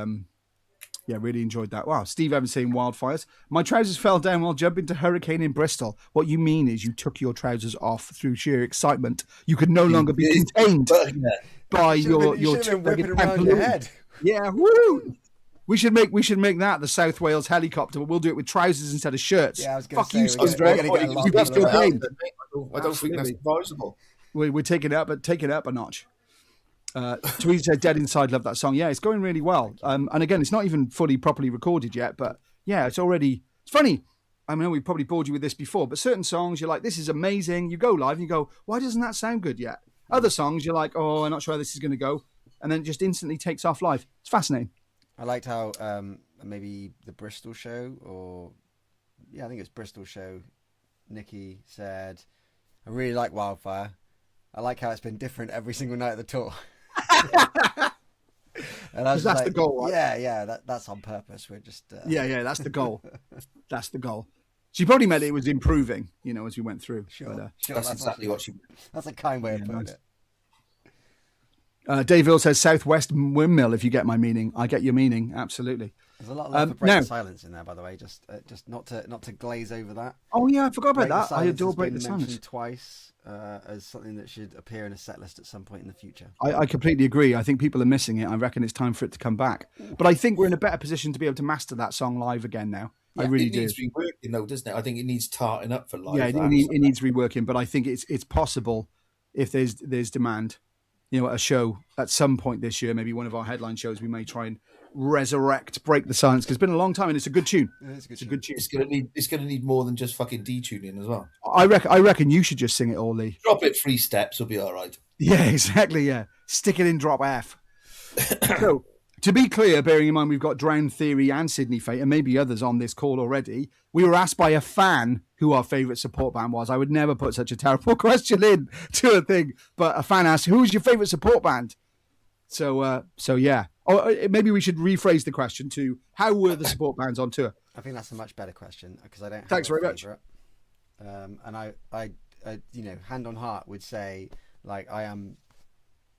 Speaker 2: really enjoyed that. Wow, Steve Evans saying Wildfires. My trousers fell down while jumping to Hurricane in Bristol. What you mean is you took your trousers off through sheer excitement. You could no longer be contained by your
Speaker 1: whipping around your head.
Speaker 2: Yeah, woo! We should make that the South Wales helicopter, but we'll do it with trousers instead of shirts.
Speaker 1: Yeah, I was going to
Speaker 2: say, you,
Speaker 3: I don't think that's advisable.
Speaker 2: We're taking it up, but take it up a notch. Tweety said Dead Inside, love that song. Yeah, it's going really well. And again, it's not even fully properly recorded yet, but yeah, it's funny. I know we probably bored you with this before, but certain songs you're like, this is amazing. You go live and you go, why doesn't that sound good yet? Other songs you're like, I'm not sure how this is going to go. And then it just instantly takes off live. It's fascinating.
Speaker 1: I liked how maybe the Bristol show I think it's Bristol show. Nikki said, I really like Wildfire. I like how it's been different every single night of the tour. And I was
Speaker 2: that's the goal, right?
Speaker 1: Yeah, that's on purpose. We're just
Speaker 2: that's the goal. That's the goal. She probably meant it was improving, as we went through.
Speaker 1: Sure,
Speaker 2: but,
Speaker 3: that's exactly what she.
Speaker 1: That's a kind way of putting it.
Speaker 2: Dave Hill says Southwest Windmill. If you get my meaning, I get your meaning. Absolutely.
Speaker 1: There's a lot of love for Break the Silence in there, by the way. Just not to glaze over that.
Speaker 2: Oh yeah, I forgot about that. I adore Break the Silence.
Speaker 1: Twice as something that should appear in a set list at some point in the future.
Speaker 2: I completely agree. I think people are missing it. I reckon it's time for it to come back. But I think we're in a better position to be able to master that song live again now.
Speaker 3: Yeah,
Speaker 2: I really do.
Speaker 3: It needs reworking though, doesn't it? I think it needs tarting up for live.
Speaker 2: Yeah, it needs reworking, but I think it's possible if there's demand. a show at some point this year, maybe one of our headline shows, we may try and break the silence, because it's been a long time and it's a good tune.
Speaker 1: It's a good tune.
Speaker 3: It's gonna need more than just fucking detuning as well.
Speaker 2: I reckon you should just sing it all, Lee.
Speaker 3: Drop it 3 steps, will be all right.
Speaker 2: Yeah, exactly. Yeah, stick it in drop F. So, to be clear, bearing in mind we've got Drown Theory and Sydney Fate, and maybe others on this call already, we were asked by a fan who our favourite support band was. I would never put such a terrible question in to a thing, but a fan asked, "Who's your favourite support band?" So yeah. Or maybe we should rephrase the question to, how were the support bands on tour?
Speaker 1: I think that's a much better question, because I don't have
Speaker 2: Thanks
Speaker 1: a
Speaker 2: very much.
Speaker 1: favourite. And I, hand on heart would say, like, I am,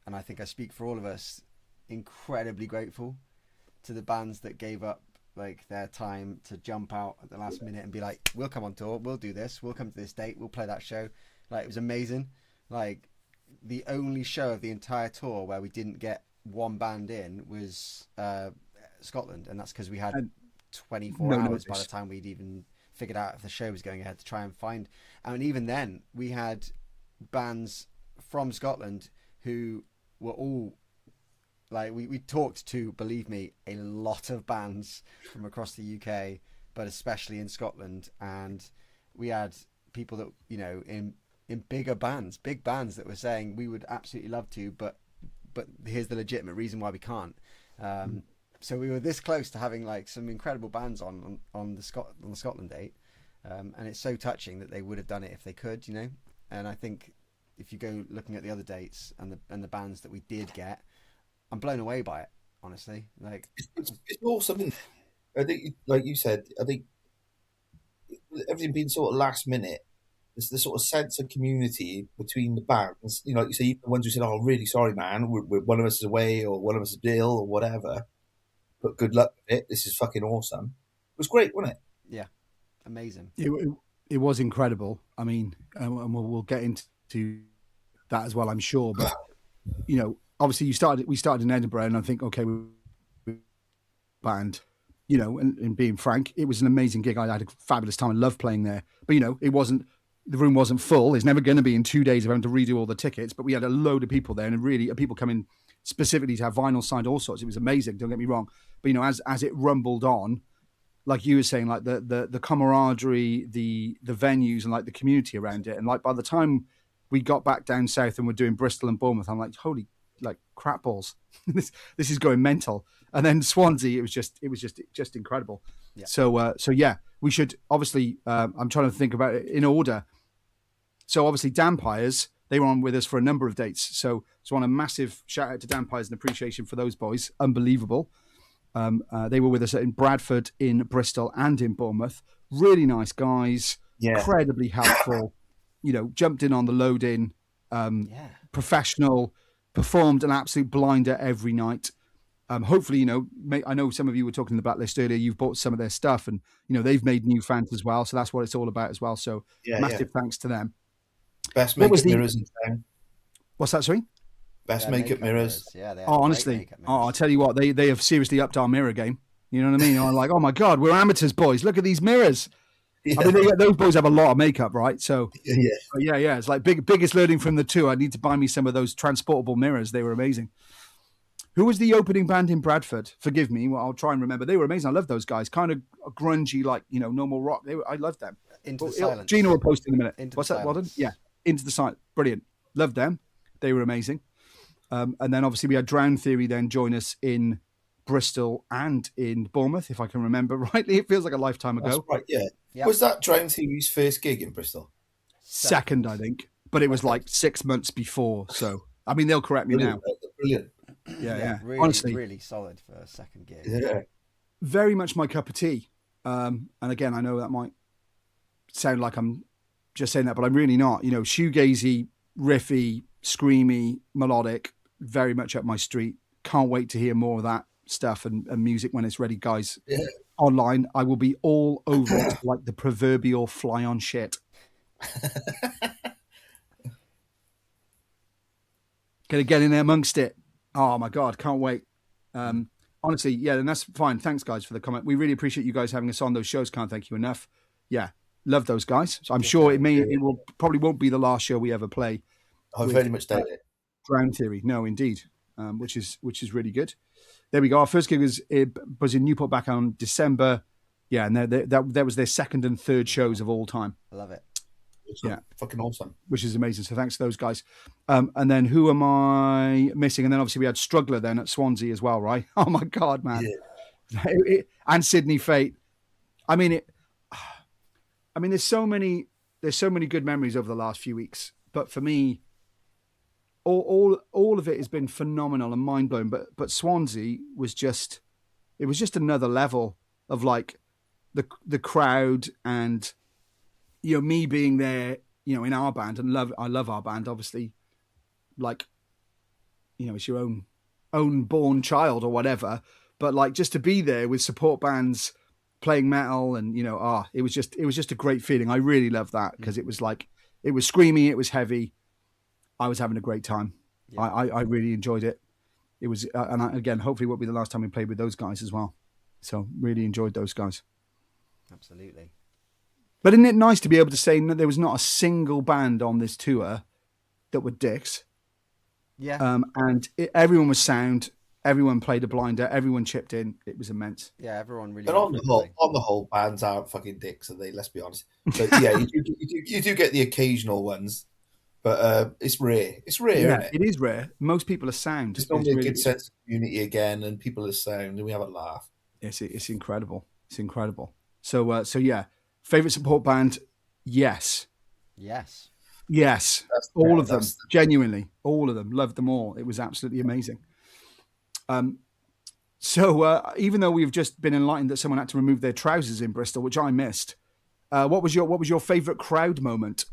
Speaker 1: and I think I speak for all of us, incredibly grateful to the bands that gave up like their time to jump out at the last minute and be like, we'll come on tour, we'll do this, we'll come to this date, we'll play that show. Like, it was amazing. Like, the only show of the entire tour where we didn't get one band in was Scotland, and that's because we had 24 hours by the time we'd even figured out if the show was going ahead to try and find. And even then, we had bands from Scotland who were all like, we talked to, believe me, a lot of bands from across the UK, but especially in Scotland, and we had people that, in big bands that were saying we would absolutely love to, but here's the legitimate reason why we can't. So we were this close to having like some incredible bands on the Scotland date, and it's so touching that they would have done it if they could, And I think if you go looking at the other dates and the bands that we did get, I'm blown away by it, honestly. Like,
Speaker 3: it's awesome. I think, like you said, I think everything being sort of last minute, there's the sort of sense of community between the bands. Like you say, the ones who said, "Oh, really sorry, man, one of us is away, or one of us is ill, or whatever. But good luck with it. This is fucking awesome." It was great, wasn't it?
Speaker 1: Yeah, amazing.
Speaker 2: It was incredible. I mean, and we'll get into that as well, I'm sure. But obviously, we started in Edinburgh, and I think, okay, band, and being frank, it was an amazing gig. I had a fabulous time. I loved playing there. But the room wasn't full. It's never going to be in 2 days of having to redo all the tickets. But we had a load of people there, and really people coming specifically to have vinyl signed, all sorts. It was amazing. Don't get me wrong. But as it rumbled on, like you were saying, like the camaraderie, the venues, and like the community around it, and like by the time we got back down south and we're doing Bristol and Bournemouth, I'm like, holy, like, crap balls. this is going mental. And then Swansea, it was just incredible. Yeah. So yeah, we should obviously. I'm trying to think about it in order. So obviously, Dampires, they were on with us for a number of dates. So I want a massive shout out to Dampires and appreciation for those boys. Unbelievable. They were with us in Bradford, in Bristol, and in Bournemouth. Really nice guys. Yeah. Incredibly helpful. Jumped in on the load in. Professional. Performed an absolute blinder every night. Hopefully, I know some of you were talking to the Blacklist earlier. You've bought some of their stuff, and they've made new fans as well. So that's what it's all about as well. So massive thanks to them.
Speaker 3: Best makeup mirrors in town.
Speaker 2: What's that, sorry?
Speaker 3: Best makeup mirrors.
Speaker 1: Yeah, they are.
Speaker 2: Honestly, I'll tell you what, they have seriously upped our mirror game. You know what I mean? I'm like, oh my God, we're amateurs, boys. Look at these mirrors. Yeah. I mean, those boys have a lot of makeup, right? So yeah. It's like biggest learning from the tour. I need to buy me some of those transportable mirrors. They were amazing. Who was the opening band in Bradford? Forgive me. Well, I'll try and remember. They were amazing. I love those guys. Kind of grungy, like, normal rock. I loved them.
Speaker 1: Into the Silence.
Speaker 2: Gina will post in a minute.
Speaker 1: What's that,
Speaker 2: Walden? Yeah. Into the Silence. Brilliant. Loved them. They were amazing. And then obviously we had Drown Theory then join us in Bristol and in Bournemouth, if I can remember rightly. It feels like a lifetime ago.
Speaker 3: That's right, yeah. Yep. Was that Drown Theory's first gig in Bristol?
Speaker 2: Second, I think. But it was like 6 months before. So, I mean, they'll correct me now.
Speaker 3: Brilliant.
Speaker 2: Yeah.
Speaker 1: Really,
Speaker 2: honestly,
Speaker 1: really solid for a second gig.
Speaker 3: Yeah.
Speaker 2: Very much my cup of tea. And again, I know that might sound like I'm just saying that, but I'm really not. Shoegazy, riffy, screamy, melodic, very much up my street. Can't wait to hear more of that stuff and music when it's ready, guys.
Speaker 3: Yeah.
Speaker 2: Online, I will be all over it like the proverbial fly on shit. Gonna get in there amongst it. Oh my God, can't wait. Honestly, yeah, and that's fine. Thanks, guys, for the comment. We really appreciate you guys having us on those shows. Can't thank you enough. Yeah, love those guys. So I'm sure it probably won't be the last show we ever play.
Speaker 3: I very much doubt it.
Speaker 2: Ground Theory. No, indeed, which is really good. There we go. Our first gig was in Newport back on December. Yeah, and that was their second and third shows of all time.
Speaker 1: I love it.
Speaker 2: Yeah,
Speaker 3: fucking awesome.
Speaker 2: Which is amazing. So thanks to those guys. And then who am I missing? And then obviously we had Struggler then at Swansea as well, right? Oh my God, man! Yeah. And Sydney Fate. I mean, there's so many good memories over the last few weeks. But for me, all of it has been phenomenal and mind blowing. But Swansea was just another level of like the crowd and me being there, in our band and I love our band, obviously, like, it's your own born child or whatever. But like just to be there with support bands playing metal and it was just a great feeling. I really loved that because it was screamy, it was heavy. I was having a great time. Yeah. I really enjoyed it. It was, again, hopefully it won't be the last time we played with those guys as well. So really enjoyed those guys.
Speaker 1: Absolutely.
Speaker 2: But isn't it nice to be able to say that there was not a single band on this tour that were dicks?
Speaker 1: Yeah.
Speaker 2: And everyone was sound. Everyone played a blinder. Everyone chipped in. It was immense.
Speaker 1: Yeah, everyone really.
Speaker 3: But on the whole, bands aren't fucking dicks, are they? Let's be honest. But yeah, you do get the occasional ones. But it's rare. It's rare,
Speaker 2: yeah,
Speaker 3: isn't it?
Speaker 2: It is rare. Most people are sound.
Speaker 3: It's normally a good sense of community again, and people are sound, and we have a laugh.
Speaker 2: It's incredible. It's incredible. So yeah, favorite support band? Yes. All of them. Genuinely, all of them. Loved them all. It was absolutely amazing. So even though we've just been enlightened that someone had to remove their trousers in Bristol, which I missed, what was your favorite crowd moment?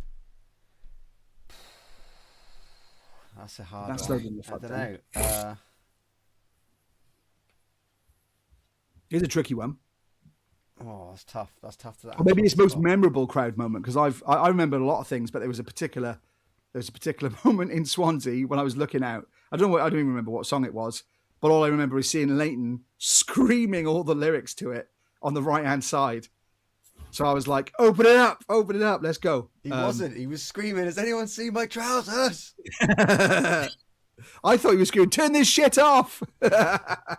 Speaker 1: That's a hard one. I don't know.
Speaker 2: Here's a tricky one.
Speaker 1: Oh, that's tough. That's tough to that.
Speaker 2: Or maybe it's most memorable crowd moment because I remember a lot of things, but there was a particular moment in Swansea when I was looking out. I don't even remember what song it was, but all I remember is seeing Leighton screaming all the lyrics to it on the right hand side. So I was like, open it up, let's go.
Speaker 1: He wasn't. He was screaming, has anyone seen my trousers?
Speaker 2: I thought he was screaming, turn this shit off. But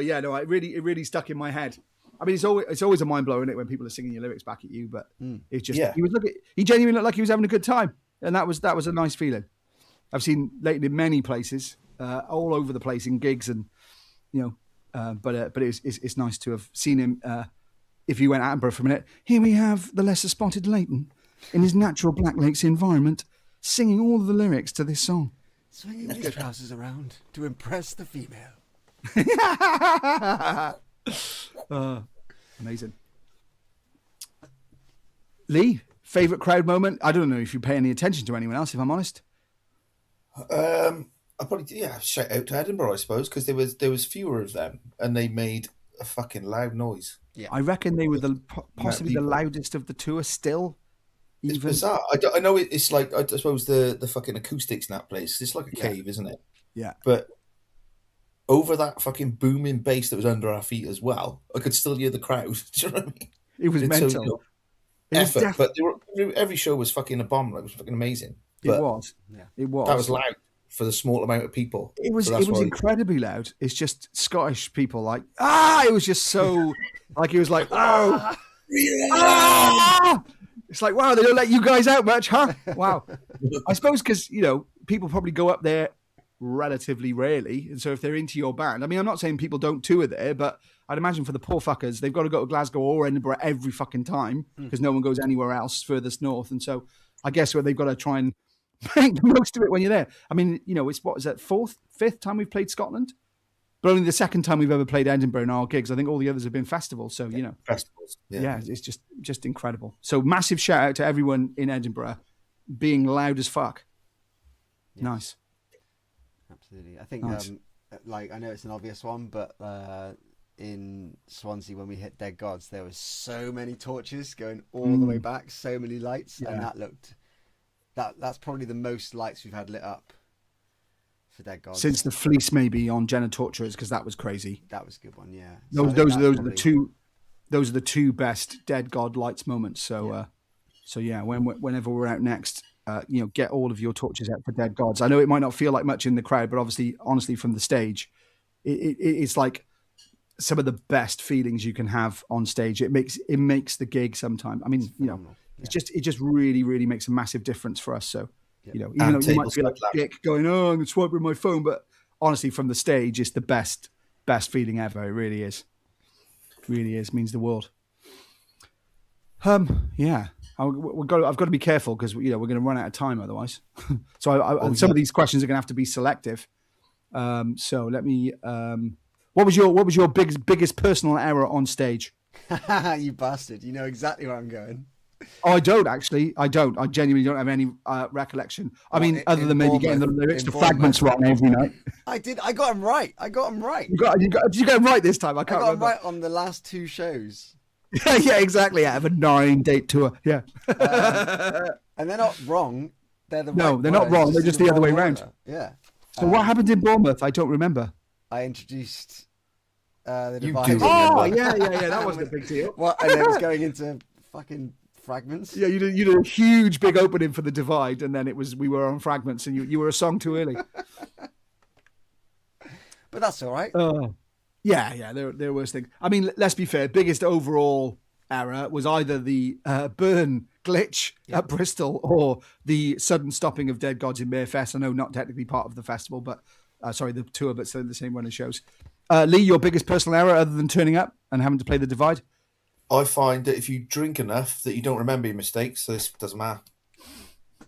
Speaker 2: yeah, no, it really stuck in my head. I mean, it's always a mind blower, isn't it, when people are singing your lyrics back at you? But it's just he genuinely looked like he was having a good time, and that was a nice feeling. I've seen Leighton in many places, all over the place in gigs, and but it's nice to have seen him. If you went to Edinburgh for a minute, here we have the lesser spotted Leighton in his natural Black Lakes environment, singing all of the lyrics to this song.
Speaker 1: Swinging his trousers around to impress the female.
Speaker 2: Amazing. Lee, favorite crowd moment? I don't know if you pay any attention to anyone else, if I'm honest.
Speaker 3: I probably shout out to Edinburgh, I suppose, because there was fewer of them and they made a fucking loud noise.
Speaker 2: Yeah, I reckon they were possibly the loudest of the tour still.
Speaker 3: It's bizarre. I know it's like, I suppose the fucking acoustics in that place, it's like a cave, isn't it?
Speaker 2: Yeah.
Speaker 3: But over that fucking booming bass that was under our feet as well, I could still hear the crowd. Do you know what I mean?
Speaker 2: It was mental.
Speaker 3: But every show was fucking a bomb. It was fucking amazing.
Speaker 2: But it was. Yeah. It was.
Speaker 3: That was loud for the small amount of people.
Speaker 2: It was incredibly loud. It's just Scottish people like, it was just so, like, it was like, oh. It's like, wow, they don't let you guys out much, huh? Wow. I suppose because, people probably go up there relatively rarely. And so if they're into your band, I mean, I'm not saying people don't tour there, but I'd imagine for the poor fuckers, they've got to go to Glasgow or Edinburgh every fucking time because no one goes anywhere else furthest north. And so I guess they've got to try and make the most of it when you're there. I mean, it's what is that, fifth time we've played Scotland? But only the second time we've ever played Edinburgh in our gigs. I think all the others have been festivals. So,
Speaker 3: festivals.
Speaker 2: Yeah, it's just incredible. So massive shout out to everyone in Edinburgh being loud as fuck. Yes. Nice.
Speaker 1: Absolutely. I think, I know it's an obvious one, but in Swansea when we hit Dead Gods, there was so many torches going all the way back, so many lights, and that's probably the most lights we've had lit up for Dead Gods
Speaker 2: since the Fleece, maybe on Jenna Torturers, because that was crazy.
Speaker 1: That was a good one, yeah.
Speaker 2: Those are the two best Dead God lights moments. So whenever we're out next, get all of your torches out for dead gods. I know it might not feel like much in the crowd, but honestly, from the stage, it's like some of the best feelings you can have on stage. It makes the gig sometimes. I mean, it just really, really makes a massive difference for us. So, even though you might feel like a dick going, oh, I'm going to swipe with my phone, but honestly, from the stage, it's the best feeling ever. It really is. It really is. It means the world. Yeah. I've got to be careful because we're going to run out of time otherwise. So some of these questions are going to have to be selective. So let me. What was your biggest personal error on stage?
Speaker 1: You bastard! You know exactly where I'm going.
Speaker 2: Oh, I don't actually. I genuinely don't have any recollection. I mean, other than maybe getting the lyrics to Fragments wrong every night.
Speaker 1: I did. I got them right.
Speaker 2: Did you get them right this time? I can't remember.
Speaker 1: Them right on the last 2 shows.
Speaker 2: Yeah, exactly. Out of a 9-date tour. Yeah.
Speaker 1: And they're not wrong. They're
Speaker 2: not wrong. They're just the other way around.
Speaker 1: Yeah.
Speaker 2: So what happened in Bournemouth? I don't remember.
Speaker 1: I introduced the
Speaker 3: You
Speaker 1: device.
Speaker 3: do
Speaker 2: Oh, yeah. That wasn't a big deal.
Speaker 1: What? And then it was going into fucking Fragments.
Speaker 2: Yeah, you did a huge big opening for the Divide, and then we were on Fragments, and you were a song too early.
Speaker 1: But that's all right.
Speaker 2: Yeah, there are worse things. I mean, let's be fair. Biggest overall error was either the burn glitch at Bristol or the sudden stopping of Dead Gods in Mayfest. I know not technically part of the festival, but the tour, but still the same run of shows. Lee, your biggest personal error other than turning up and having to play the Divide?
Speaker 3: I find that if you drink enough that you don't remember your mistakes, so this doesn't matter.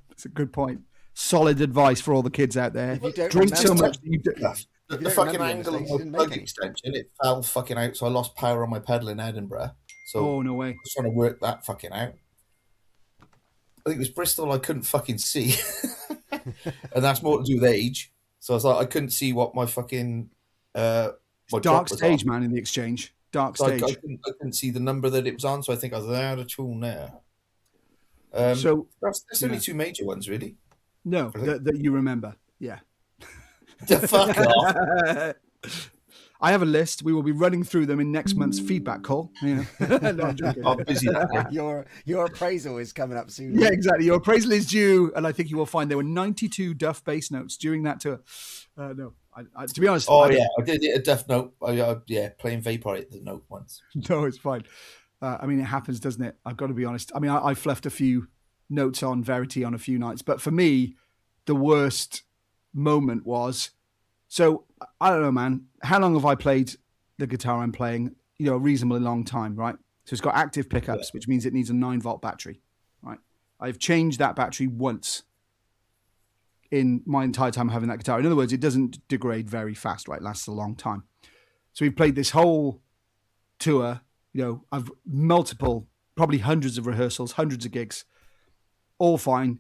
Speaker 2: That's a good point. Solid advice for all the kids out there.
Speaker 1: Drink
Speaker 2: so much that you
Speaker 3: The fucking angle of my plug extension, it fell fucking out, so I lost power on my pedal in Edinburgh. So
Speaker 2: no way.
Speaker 3: I was trying to work that fucking out. I think it was Bristol I couldn't fucking see. And that's more to do with age. So I was like, I couldn't see what my fucking... my
Speaker 2: dark stage, man, in the Exchange. Dark stage.
Speaker 3: I couldn't see the number that it was on, so I think I was out of tune there.
Speaker 2: So
Speaker 3: that's only 2 major ones, really.
Speaker 2: No, that you remember. Yeah.
Speaker 3: Fuck off.
Speaker 2: I have a list. We will be running through them in next month's feedback call. Yeah. No, I'm joking.
Speaker 3: I'm busy that day.
Speaker 1: Your appraisal is coming up soon.
Speaker 2: Yeah, exactly. Your appraisal is due, and I think you will find there were 92 Duff bass notes during that tour. No, to be honest.
Speaker 3: I did a Duff note. Playing Vapor at the note once.
Speaker 2: No, it's fine. I mean, it happens, doesn't it? I've got to be honest. I mean, I fluffed a few notes on Verity on a few nights, but for me, the worst moment was, so I don't know, man, how long have I played the guitar I'm playing? A reasonably long time, right? So it's got active pickups, which means it needs a 9-volt battery, right? I've changed that battery once in my entire time having that guitar. In other words, it doesn't degrade very fast, right? It lasts a long time. So we've played this whole tour, I've multiple, probably hundreds of rehearsals, hundreds of gigs, all fine.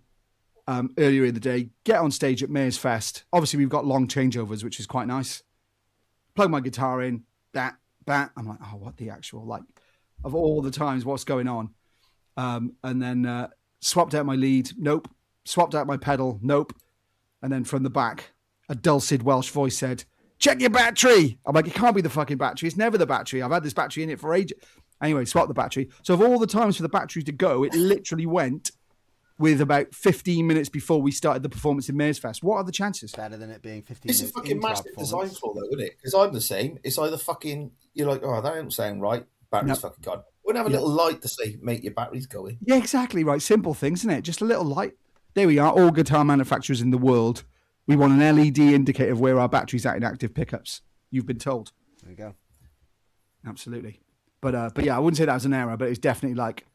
Speaker 2: Earlier in the day, get on stage at Mayor's Fest. Obviously, we've got long changeovers, which is quite nice. Plug my guitar in, that. I'm like, oh, what the actual, like, of all the times, what's going on? And then swapped out my lead, nope. Swapped out my pedal, nope. And then from the back, a dulcet Welsh voice said, check your battery. I'm like, it can't be the fucking battery. It's never the battery. I've had this battery in it for ages. Anyway, swap the battery. So of all the times for the battery to go, it literally went with about 15 minutes before we started the performance in Mayor's Fest. What are the chances?
Speaker 1: Better than it being 15
Speaker 3: It's
Speaker 1: minutes.
Speaker 3: a fucking massive design flaw, though, isn't it? Because I'm the same. It's either fucking, you're like, oh, that don't sound right. Battery's fucking gone. Wouldn't have a little light to say, mate, your battery's going.
Speaker 2: Yeah, exactly right. Simple things, isn't it? Just a little light. There we are. All guitar manufacturers in the world. We want an LED indicator of where our battery's at in active pickups. You've been told.
Speaker 1: There you go.
Speaker 2: Absolutely. But yeah, I wouldn't say that was an error, but it's definitely like,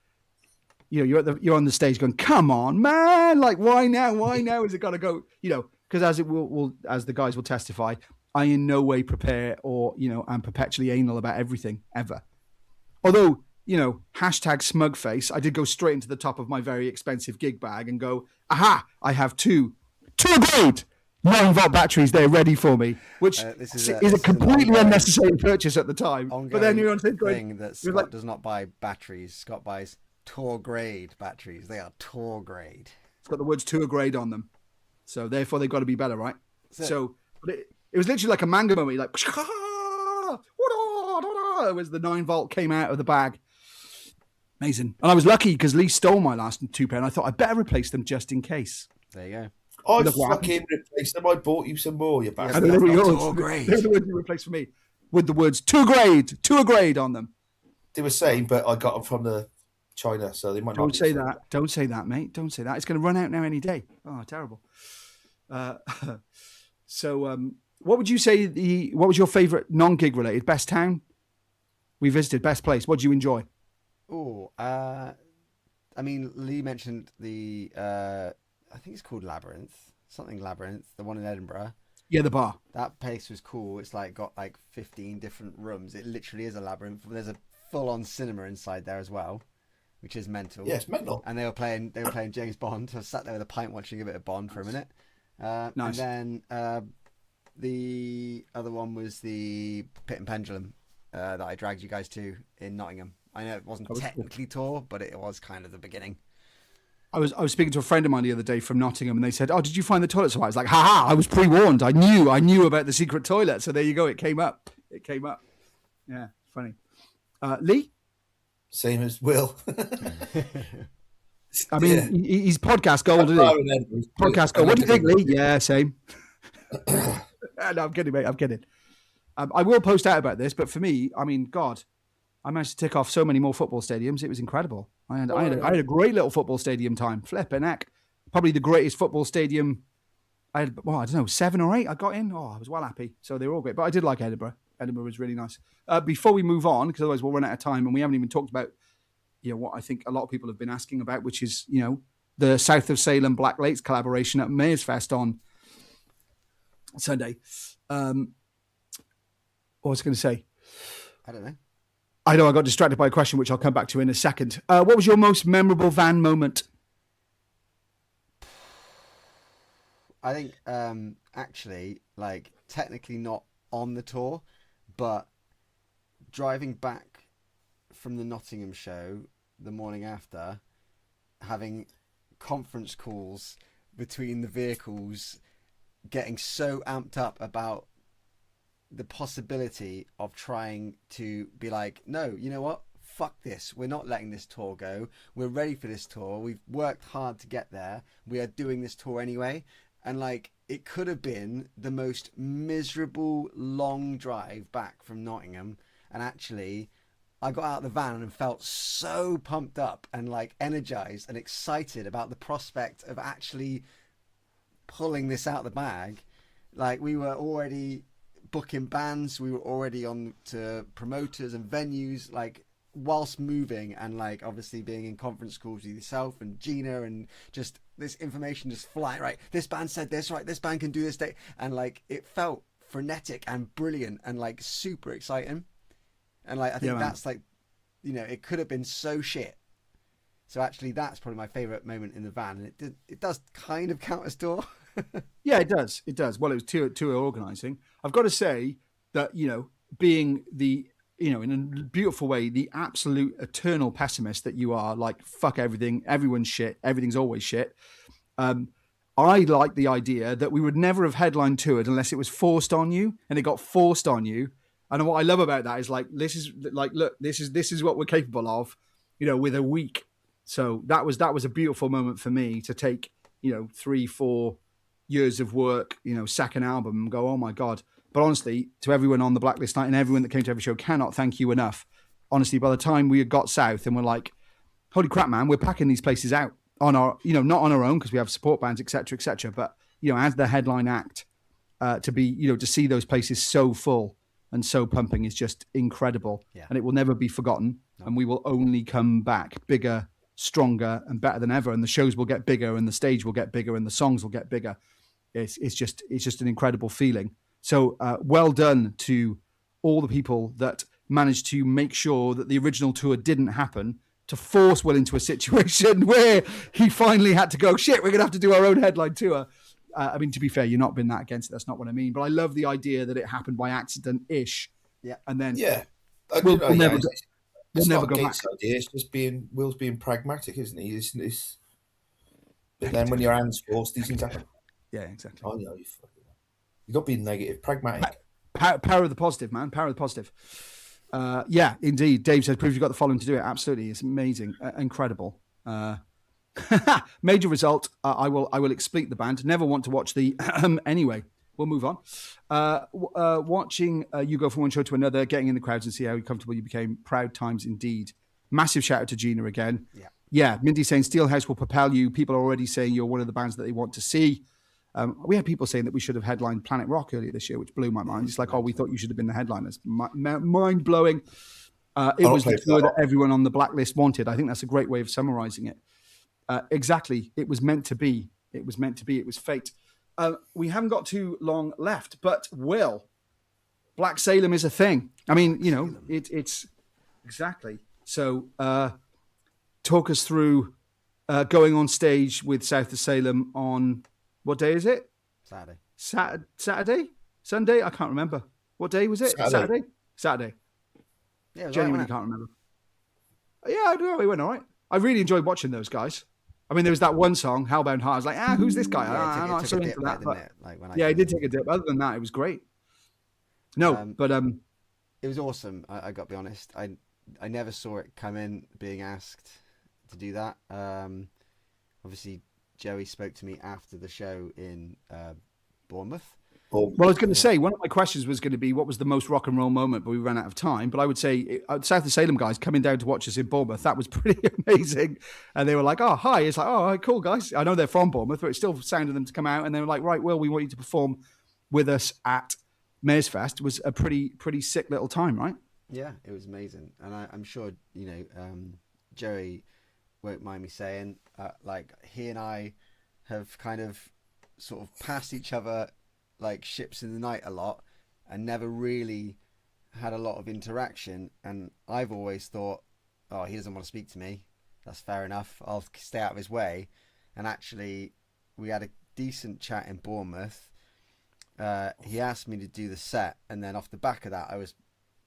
Speaker 2: you're on the stage going, come on, man. Like, why now? Why now is it got to go? Because as it will, as the guys will testify, I in no way prepare or, I'm perpetually anal about everything ever. Although, hashtag smug face, I did go straight into the top of my very expensive gig bag and go, aha, I have two grade 9-volt batteries there ready for me, which is a completely unnecessary purchase at the time. But then you're on stage going,
Speaker 1: that Scott does not buy batteries. Scott buys tour grade batteries. They are tour grade.
Speaker 2: It's got the words tour grade on them. So therefore they've got to be better, right? So but it was literally like a manga moment, like as the 9-volt came out of the bag. Amazing. And I was lucky because Lee stole my last 2 pair, and I thought I'd better replace them just in case.
Speaker 1: There you go.
Speaker 3: I fucking replaced them. I bought you some more, you bastard.
Speaker 2: I don't know
Speaker 1: That's
Speaker 2: yours.
Speaker 1: not grade.
Speaker 2: They're the words you replaced for me with the words "to a grade" on them.
Speaker 3: They were same, but I got them from the China, so they might not.
Speaker 2: Don't say that. Don't say that, mate. Don't say that. It's going to run out now any day. Oh, terrible. So, what would you say? What was your favourite non-gig related best town we visited? Best place? What did you enjoy?
Speaker 1: Oh, I mean, Lee mentioned the. I think it's called Labyrinth. Something Labyrinth. The one in Edinburgh.
Speaker 2: Yeah, the bar.
Speaker 1: That place was cool. It's like got like 15 different rooms. It literally is a labyrinth. There's a full-on cinema inside there as well, which is mental.
Speaker 3: Yeah, it's mental.
Speaker 1: And they were playing James Bond. So I sat there with a pint watching a bit of Bond for a minute.
Speaker 2: Nice.
Speaker 1: And then the other one was the Pit and Pendulum that I dragged you guys to in Nottingham. I know it wasn't technically tour, but it was kind of the beginning.
Speaker 2: I was speaking to a friend of mine the other day from Nottingham, and they said, "Oh, did you find the toilet?" So I was like, "Ha! I was pre-warned. I knew about the secret toilet." So there you go. It came up. Yeah, funny. Lee,
Speaker 3: same as Will.
Speaker 2: I mean, he's podcast gold, isn't he? Podcast gold. What do you think, Lee? Yeah, same. No, I'm kidding, mate. I'm kidding. I will post out about this, but for me, I mean, God, I managed to tick off so many more football stadiums. It was incredible. I had a great little football stadium time. Flipping heck. Probably the greatest football stadium. I had, well, I don't know, 7 or 8 I got in. Oh, I was well happy. So they were all great. But I did like Edinburgh. Edinburgh was really nice. Before we move on, because otherwise we'll run out of time, and we haven't even talked about, what I think a lot of people have been asking about, which is, the South of Salem Black Lakes collaboration at Mayor's Fest on Sunday. What was I going to say?
Speaker 1: I don't know.
Speaker 2: I know I got distracted by a question, which I'll come back to in a second. What was your most memorable van moment?
Speaker 1: I think actually, like, technically not on the tour, but driving back from the Nottingham show the morning after, having conference calls between the vehicles, getting so amped up about the possibility of trying to be like, no, you know what? Fuck this. We're not letting this tour go. We're ready for this tour. We've worked hard to get there. We are doing this tour anyway. And like, it could have been the most miserable long drive back from Nottingham. And actually, I got out of the van and felt so pumped up and like energized and excited about the prospect of actually pulling this out of the bag. Like, we were already booking bands, we were already on to promoters and venues, like, whilst moving, and like obviously being in conference calls with yourself and Gina, and just this information just flying, right, this band said this, right, this band can do this day, and like it felt frenetic and brilliant and like super exciting. And like I think that's like, it could have been so shit. So actually that's probably my favorite moment in the van, and it does kind of count as tour.
Speaker 2: Yeah, it does. Well, it was tour organizing. I've got to say that, being the, in a beautiful way, the absolute eternal pessimist that you are, like, fuck everything, everyone's shit, everything's always shit. I like the idea that we would never have headline toured unless it was forced on you, and it got forced on you. And what I love about that is like, this is like, look, this is what we're capable of, with a week. So that was a beautiful moment for me to take, 3-4 years of work, second album, and go, oh my God. But honestly, to everyone on the Blacklist night and everyone that came to every show, cannot thank you enough. Honestly, by the time we had got south and we're like, holy crap, man, we're packing these places out on our, not on our own because we have support bands, etc., but, as the headline act, to be, to see those places so full and so pumping is just incredible. Yeah. And it will never be forgotten. No. And we will only come back bigger, stronger, and better than ever. And the shows will get bigger, and the stage will get bigger, and the songs will get bigger. It's just an incredible feeling. So well done to all the people that managed to make sure that the original tour didn't happen, to force Will into a situation where he finally had to go, shit, we're going to have to do our own headline tour. I mean, to be fair, you're not been that against it. That's not what I mean. But I love the idea that it happened by accident-ish. Yeah. And then we'll never go back.
Speaker 3: Idea. It's just Will's being pragmatic, isn't he? But then when your hands forced, these things happen.
Speaker 2: Yeah, exactly.
Speaker 3: Oh, yeah, you're not being negative, pragmatic.
Speaker 2: Power of the positive, man. Power of the positive. Yeah, indeed. Dave says, prove you've got the following to do it. Absolutely. It's amazing. Incredible. Major result. I will explic the band. Never want to watch the anyway. We'll move on. Watching you go from one show to another, getting in the crowds and see how comfortable you became. Proud times indeed. Massive shout out to Gina again. Yeah. Mindy saying Steelhouse will propel you. People are already saying you're one of the bands that they want to see. We had people saying that we should have headlined Planet Rock earlier this year, which blew my mind. It's like, we thought you should have been the headliners. Mind blowing. It was the tour that everyone on the Blacklist wanted. I think that's a great way of summarizing it. Exactly. It was meant to be. It was meant to be. It was fate. We haven't got too long left, but Black Salem is a thing. I mean, it's exactly. So talk us through going on stage with South of Salem on, what day is it? Saturday? Sunday? I can't remember. What day was it? Saturday. Yeah, genuinely can't remember. Yeah, I don't know. It went all right. I really enjoyed watching those guys. I mean, there was that one song, Hellbound Heart. I was like, who's this guy? I'm not so into that. He did take a dip. Other than that, it was great.
Speaker 1: It was awesome. I got to be honest. I never saw it come in being asked to do that. Obviously, Joey spoke to me after the show in Bournemouth.
Speaker 2: Well, I was going to say, one of my questions was going to be, what was the most rock and roll moment, but we ran out of time. But I would say, South of Salem guys coming down to watch us in Bournemouth, that was pretty amazing. And they were like, oh, hi. It's like, oh, right, cool, guys. I know they're from Bournemouth, but it still sounded them to come out. And they were like, right, Will, we want you to perform with us at Mares Fest. It was a pretty sick little time, right?
Speaker 1: Yeah, it was amazing. And I'm sure, Joey won't mind me saying, he and I have kind of sort of passed each other like ships in the night a lot and never really had a lot of interaction. And I've always thought, oh, he doesn't want to speak to me. That's fair enough. I'll stay out of his way. And actually, we had a decent chat in Bournemouth. He asked me to do the set. And then off the back of that, I was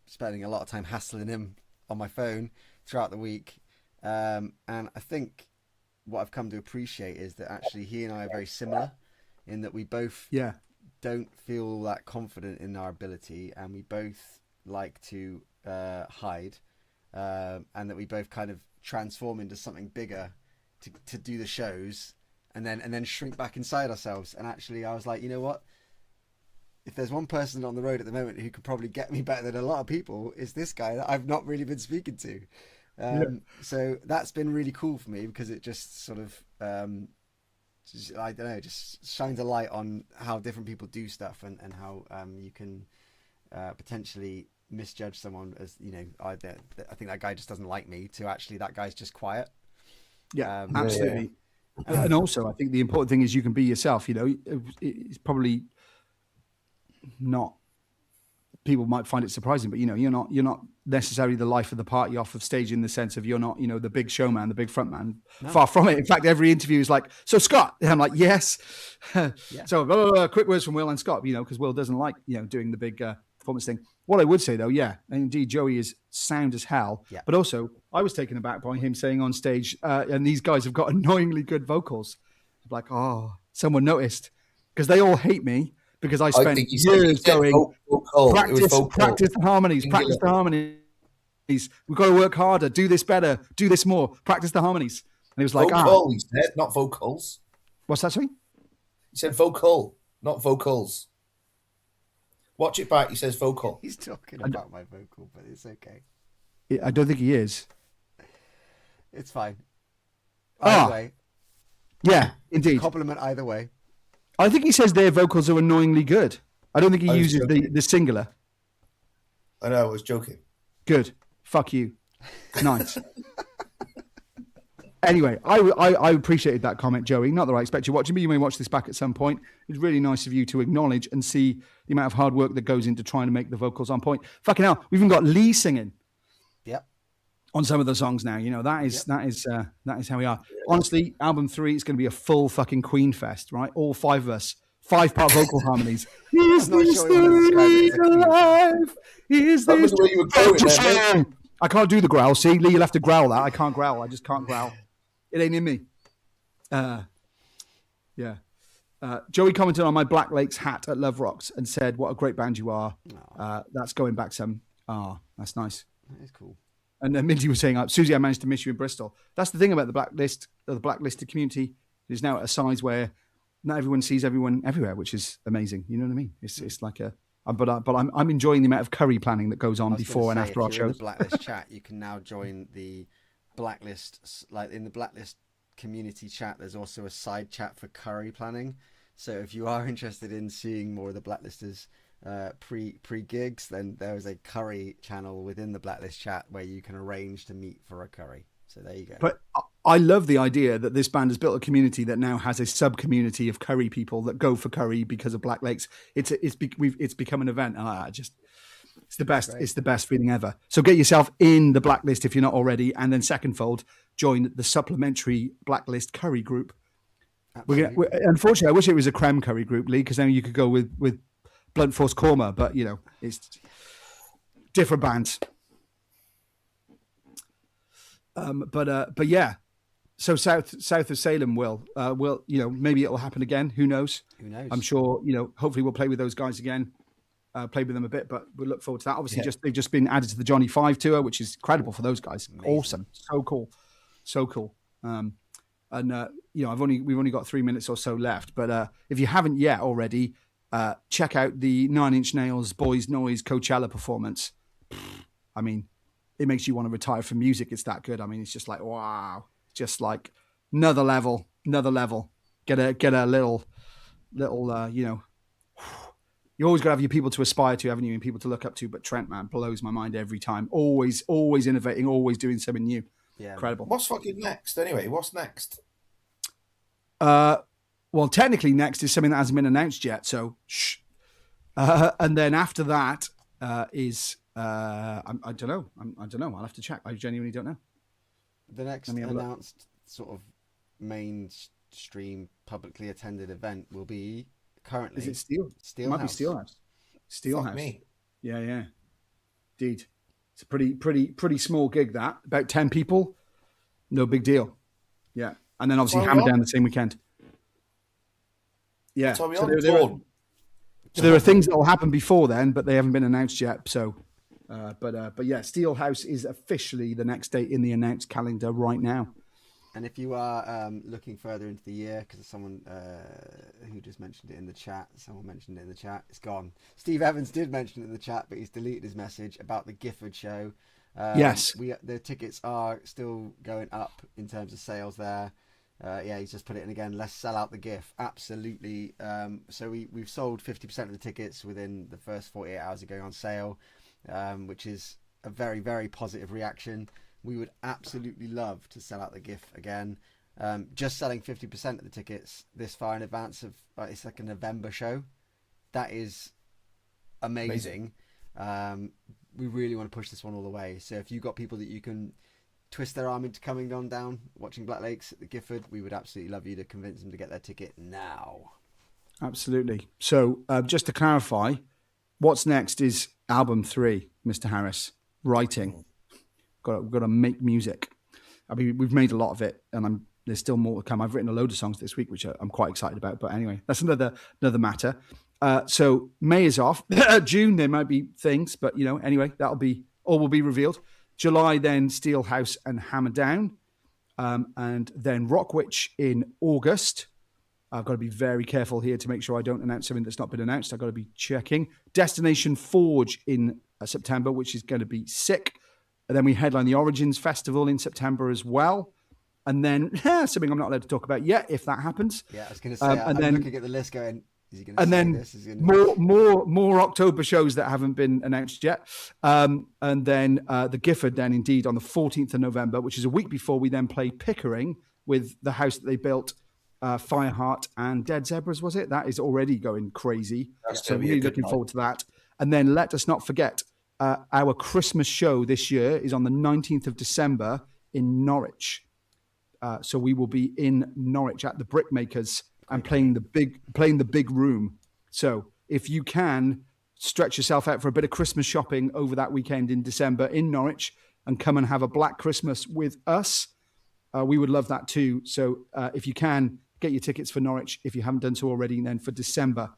Speaker 1: spending a lot of time hassling him on my phone throughout the week. And I think what I've come to appreciate is that actually he and I are very similar in that we both don't feel that confident in our ability, and we both like to hide, and that we both kind of transform into something bigger to do the shows, and then shrink back inside ourselves. And actually, I was like, you know what? If there's one person on the road at the moment who could probably get me better than a lot of people, is this guy that I've not really been speaking to. So that's been really cool for me, because it just sort of I don't know, just shines a light on how different people do stuff, and how you can potentially misjudge someone as, I think that guy just doesn't like me, to actually that guy's just quiet.
Speaker 2: Absolutely. And also, I think the important thing is you can be yourself. It's probably not, people might find it surprising, but you're not necessarily the life of the party off of stage, in the sense of you're not the big showman, the big front man. No. Far from it. In fact, every interview is like, so Scott, and I'm like, yes. So quick words from Will and Scott, because Will doesn't like doing the big performance thing. What I would say though, and indeed Joey is sound as hell, but also I was taken aback by him saying on stage, and these guys have got annoyingly good vocals. I'm like, oh, someone noticed, because they all hate me. Because I spent years going, practice the harmonies, practice the harmonies. We've got to work harder, do this better, do this more, practice the harmonies. And he was like,
Speaker 3: vocal, he said, not vocals.
Speaker 2: What's that, sorry?
Speaker 3: He said vocal, not vocals. Watch it back, he says vocal.
Speaker 1: He's talking about my vocal, but it's okay.
Speaker 2: I don't think he is.
Speaker 1: It's fine. Either way.
Speaker 2: Yeah, indeed.
Speaker 1: Compliment either way.
Speaker 2: I think he says their vocals are annoyingly good. I don't think he uses the singular.
Speaker 3: I know, I was joking.
Speaker 2: Good. Fuck you. Nice. Anyway, I appreciated that comment, Joey. Not that I expect you watching me. You may watch this back at some point. It's really nice of you to acknowledge and see the amount of hard work that goes into trying to make the vocals on point. Fucking hell, we've even got Lee singing.
Speaker 1: Yep.
Speaker 2: On some of the songs now, that is how we are. Honestly, album 3 is going to be a full fucking Queen fest, right? All 5 of us, 5-part vocal harmonies. Is this the life? Is this
Speaker 3: where you were going?
Speaker 2: I can't do the growl. See, Lee, you'll have to growl that. I can't growl. I just can't growl. It ain't in me. Joey commented on my Black Lakes hat at Love Rocks and said, "What a great band you are." That's going back some. Oh, that's nice.
Speaker 1: That is cool.
Speaker 2: And Minty was saying, Susie, I managed to miss you in Bristol. That's the thing about the Blacklist, the Blacklisted community. It is now at a size where not everyone sees everyone everywhere, which is amazing. You know what I mean? It's like but I'm enjoying the amount of curry planning that goes on before and after our shows.
Speaker 1: In the Blacklist chat, you can now join the Blacklist. Like in the Blacklist community chat, there's also a side chat for curry planning. So if you are interested in seeing more of the Blacklisters pre gigs, then there is a curry channel within the Blacklist chat where you can arrange to meet for a curry. So there you go.
Speaker 2: But I love the idea that this band has built a community that now has a sub community of curry people that go for curry because of Black Lakes. It's become an event. It's the best. It's the best feeling ever. So get yourself in the Blacklist if you're not already, and then secondfold, join the supplementary Blacklist curry group. Unfortunately, I wish it was a creme curry group, Lee, because then you could go with Blunt Force Korma, but it's different bands. But yeah. So south of Salem will maybe it'll happen again. Who knows? I'm sure hopefully we'll play with those guys again. Played with them a bit, but we look forward to that. Obviously, they've just been added to the Johnny 5 tour, which is incredible for those guys. Amazing. Awesome, so cool. We've only got 3 minutes or so left, but if you haven't yet already, check out the 9 Inch Nails Boys Noise Coachella performance. I mean, it makes you want to retire from music. It's that good. I mean, it's just like wow, just like another level. Get a little. You always got to have your people to aspire to, haven't you, and people to look up to. But Trent, man, blows my mind every time. Always innovating, always doing something new. Yeah, incredible.
Speaker 3: What's fucking next anyway? What's next?
Speaker 2: Well, technically, next is something that hasn't been announced yet. So, shh. And then after that is I don't know. I don't know. I'll have to check. I genuinely don't know.
Speaker 1: The next announced sort of mainstream publicly attended event will be. Currently,
Speaker 2: is it Steel? It might be Steelhouse. Steelhouse. Me. Yeah. Indeed. It's a pretty small gig. That about 10 people. No big deal. Yeah, and then obviously Hammer Down the same weekend. Yeah. So there are things that will happen before then, but they haven't been announced yet. So, but yeah, Steelhouse is officially the next date in the announced calendar right now.
Speaker 1: And if you are looking further into the year, because someone who just mentioned it in the chat, it's gone. Steve Evans did mention it in the chat, but he's deleted his message about the Gifford show.
Speaker 2: Yes.
Speaker 1: The tickets are still going up in terms of sales there. He's just put it in again. Let's sell out the GIF. Absolutely. So we've sold 50% of the tickets within the first 48 hours of going on sale, which is a very, very positive reaction. We would absolutely love to sell out the GIF again. Just selling 50% of the tickets this far in advance of it's like a November show. That is amazing. We really want to push this one all the way. So if you've got people that you can twist their arm into coming on down, watching Black Lakes at the Gifford, we would absolutely love you to convince them to get their ticket now.
Speaker 2: Absolutely. So just to clarify, what's next is album 3, Mr. Harris, writing. We've got to make music. I mean, we've made a lot of it, and there's still more to come. I've written a load of songs this week, which I'm quite excited about. But anyway, that's another matter. So May is off. June there might be things, but anyway, that'll be all will be revealed. July then Steelhouse and Hammer Down, and then Rockwitch in August. I've got to be very careful here to make sure I don't announce something that's not been announced. I've got to be checking. Destination Forge in September, which is going to be sick. And then we headline the Origins Festival in September as well. And then something I'm not allowed to talk about yet, if that happens.
Speaker 1: Yeah, I was going to say, I'm looking at the list going, is he going to
Speaker 2: say then
Speaker 1: this? Is he
Speaker 2: more October shows that haven't been announced yet. And then the Gifford then indeed on the 14th of November, which is a week before we then play Pickering with the house that they built, Fireheart and Dead Zebras, was it? That is already going crazy. So really looking forward to that. And then let us not forget, our Christmas show this year is on the 19th of December in Norwich. So we will be in Norwich at the Brickmakers and playing the big room. So if you can stretch yourself out for a bit of Christmas shopping over that weekend in December in Norwich and come and have a Black Christmas with us, we would love that too. So if you can, get your tickets for Norwich if you haven't done so already, then for December.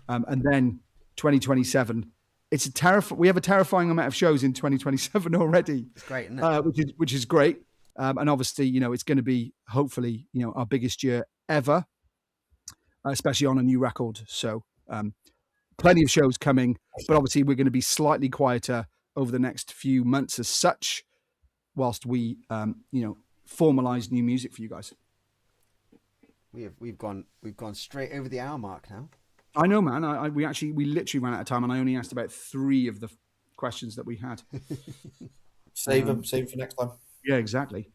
Speaker 2: And then 2027, we have a terrifying amount of shows in 2027 already.
Speaker 1: It's great, isn't it?
Speaker 2: Which is great. And obviously, it's going to be hopefully, our biggest year ever, especially on a new record. So plenty of shows coming, but obviously we're going to be slightly quieter over the next few months as such, whilst we, formalize new music for you guys.
Speaker 1: We've gone straight over the hour mark now.
Speaker 2: I know, man. We literally ran out of time, and I only asked about 3 of the questions that we had.
Speaker 3: Save them for next time.
Speaker 2: Yeah, exactly.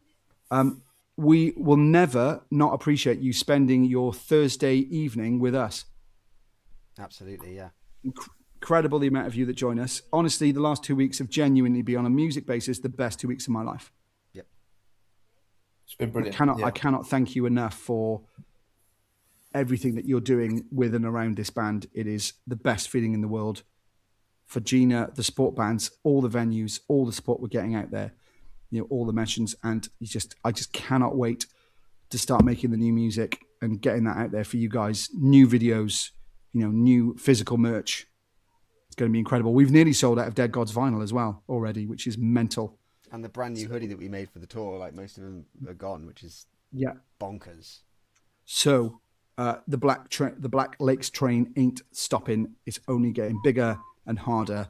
Speaker 2: We will never not appreciate you spending your Thursday evening with us.
Speaker 1: Absolutely, yeah.
Speaker 2: Incredible the amount of you that join us. Honestly, the last 2 weeks have genuinely been, on a music basis, the best 2 weeks of my life.
Speaker 1: Yep.
Speaker 3: It's been brilliant.
Speaker 2: I cannot thank you enough for everything that you're doing with and around this band. It is the best feeling in the world. For Gina, the support bands, all the venues, all the support we're getting out there, all the mentions, and I just cannot wait to start making the new music and getting that out there for you guys. New videos, new physical merch. It's going to be incredible. We've nearly sold out of Dead Gods vinyl as well already, which is mental.
Speaker 1: And the brand new hoodie that we made for the tour, like most of them are gone, which is bonkers.
Speaker 2: So the Black Lakes train ain't stopping. It's only getting bigger and harder,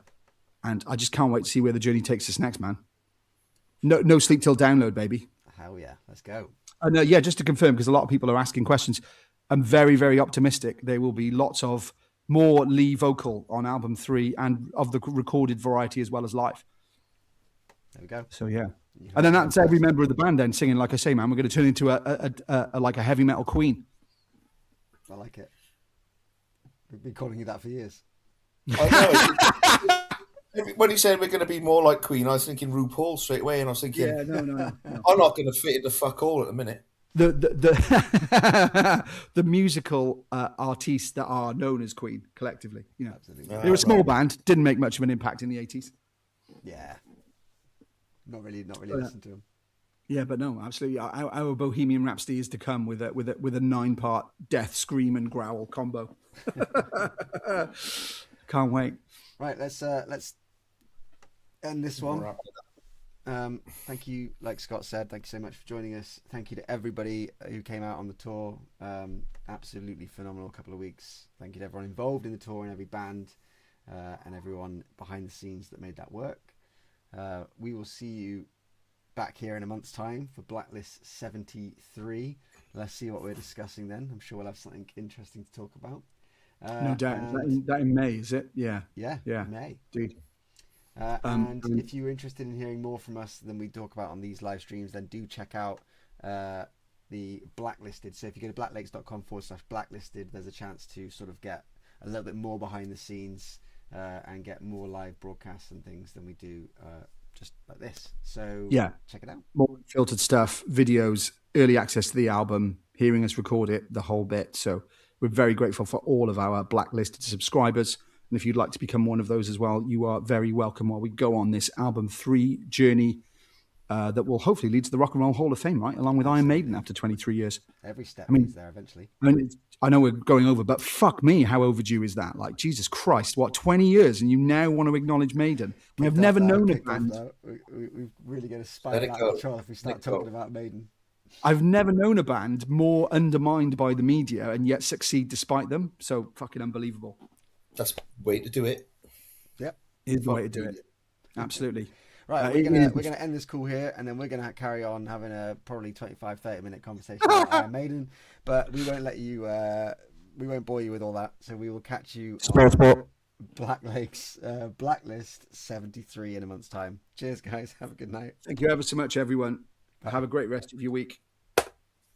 Speaker 2: and I just can't wait to see where the journey takes us next, man. No sleep till download, baby.
Speaker 1: Hell yeah, let's go.
Speaker 2: And just to confirm, because a lot of people are asking questions, I'm very, very optimistic. There will be lots of more Lee vocal on album 3 and of the recorded variety as well as live.
Speaker 1: There we go.
Speaker 2: So yeah, and then that's every member of the band then singing. Like I say, man, we're going to turn into a heavy metal Queen.
Speaker 1: I like it. We've been calling you that for years.
Speaker 3: I know. When he said we're going to be more like Queen, I was thinking RuPaul straight away, and I was thinking,
Speaker 2: no.
Speaker 3: I'm not going to fit into fuck all at the minute.
Speaker 2: The musical artists that are known as Queen collectively,
Speaker 1: Absolutely.
Speaker 2: They're a small band, didn't make much of an impact in the 80s.
Speaker 1: Yeah, not really listen to them.
Speaker 2: Yeah, but no, absolutely. Our Bohemian Rhapsody is to come with a 9-part death, scream, and growl combo. Can't wait.
Speaker 1: Right, let's end this one. Thank you, like Scott said, thank you so much for joining us. Thank you to everybody who came out on the tour. Absolutely phenomenal couple of weeks. Thank you to everyone involved in the tour and every band and everyone behind the scenes that made that work. We will see you back here in a month's time for Blacklist 73. Let's see what we're discussing then. I'm sure we'll have something interesting to talk about.
Speaker 2: No doubt. That in May, is it? Yeah.
Speaker 1: May.
Speaker 2: Dude.
Speaker 1: And if you're interested in hearing more from us than we talk about on these live streams, then do check out the Blacklisted. So if you go to blacklakes.com/blacklisted, there's a chance to sort of get a little bit more behind the scenes and get more live broadcasts and things than we do just like this. So check it out.
Speaker 2: More filtered stuff, videos, early access to the album, hearing us record it, the whole bit. So we're very grateful for all of our Blacklisted subscribers. And if you'd like to become one of those as well, you are very welcome while we go on this album 3 journey that will hopefully lead to the Rock and Roll Hall of Fame, right? Along with Iron Maiden after 23 years.
Speaker 1: Every step leads there eventually.
Speaker 2: I know we're going over, but fuck me, how overdue is that? Like, Jesus Christ, 20 years and you now want to acknowledge Maiden? We have never known a band.
Speaker 1: We're really going to spiral out of control if we start talking about Maiden.
Speaker 2: I've never known a band more undermined by the media and yet succeed despite them. So fucking unbelievable.
Speaker 3: That's the way to do it.
Speaker 1: Yep.
Speaker 2: Is the way to do it. Absolutely.
Speaker 1: Right, we're gonna end this call here, and then we're gonna carry on having a probably 25-30 minute conversation about Iron Maiden, but we won't let you. We won't bore you with all that. So we will catch you on Blacklist 73 in a month's time. Cheers, guys. Have a good night.
Speaker 2: Thank you ever so much, everyone. Have a great rest of your week.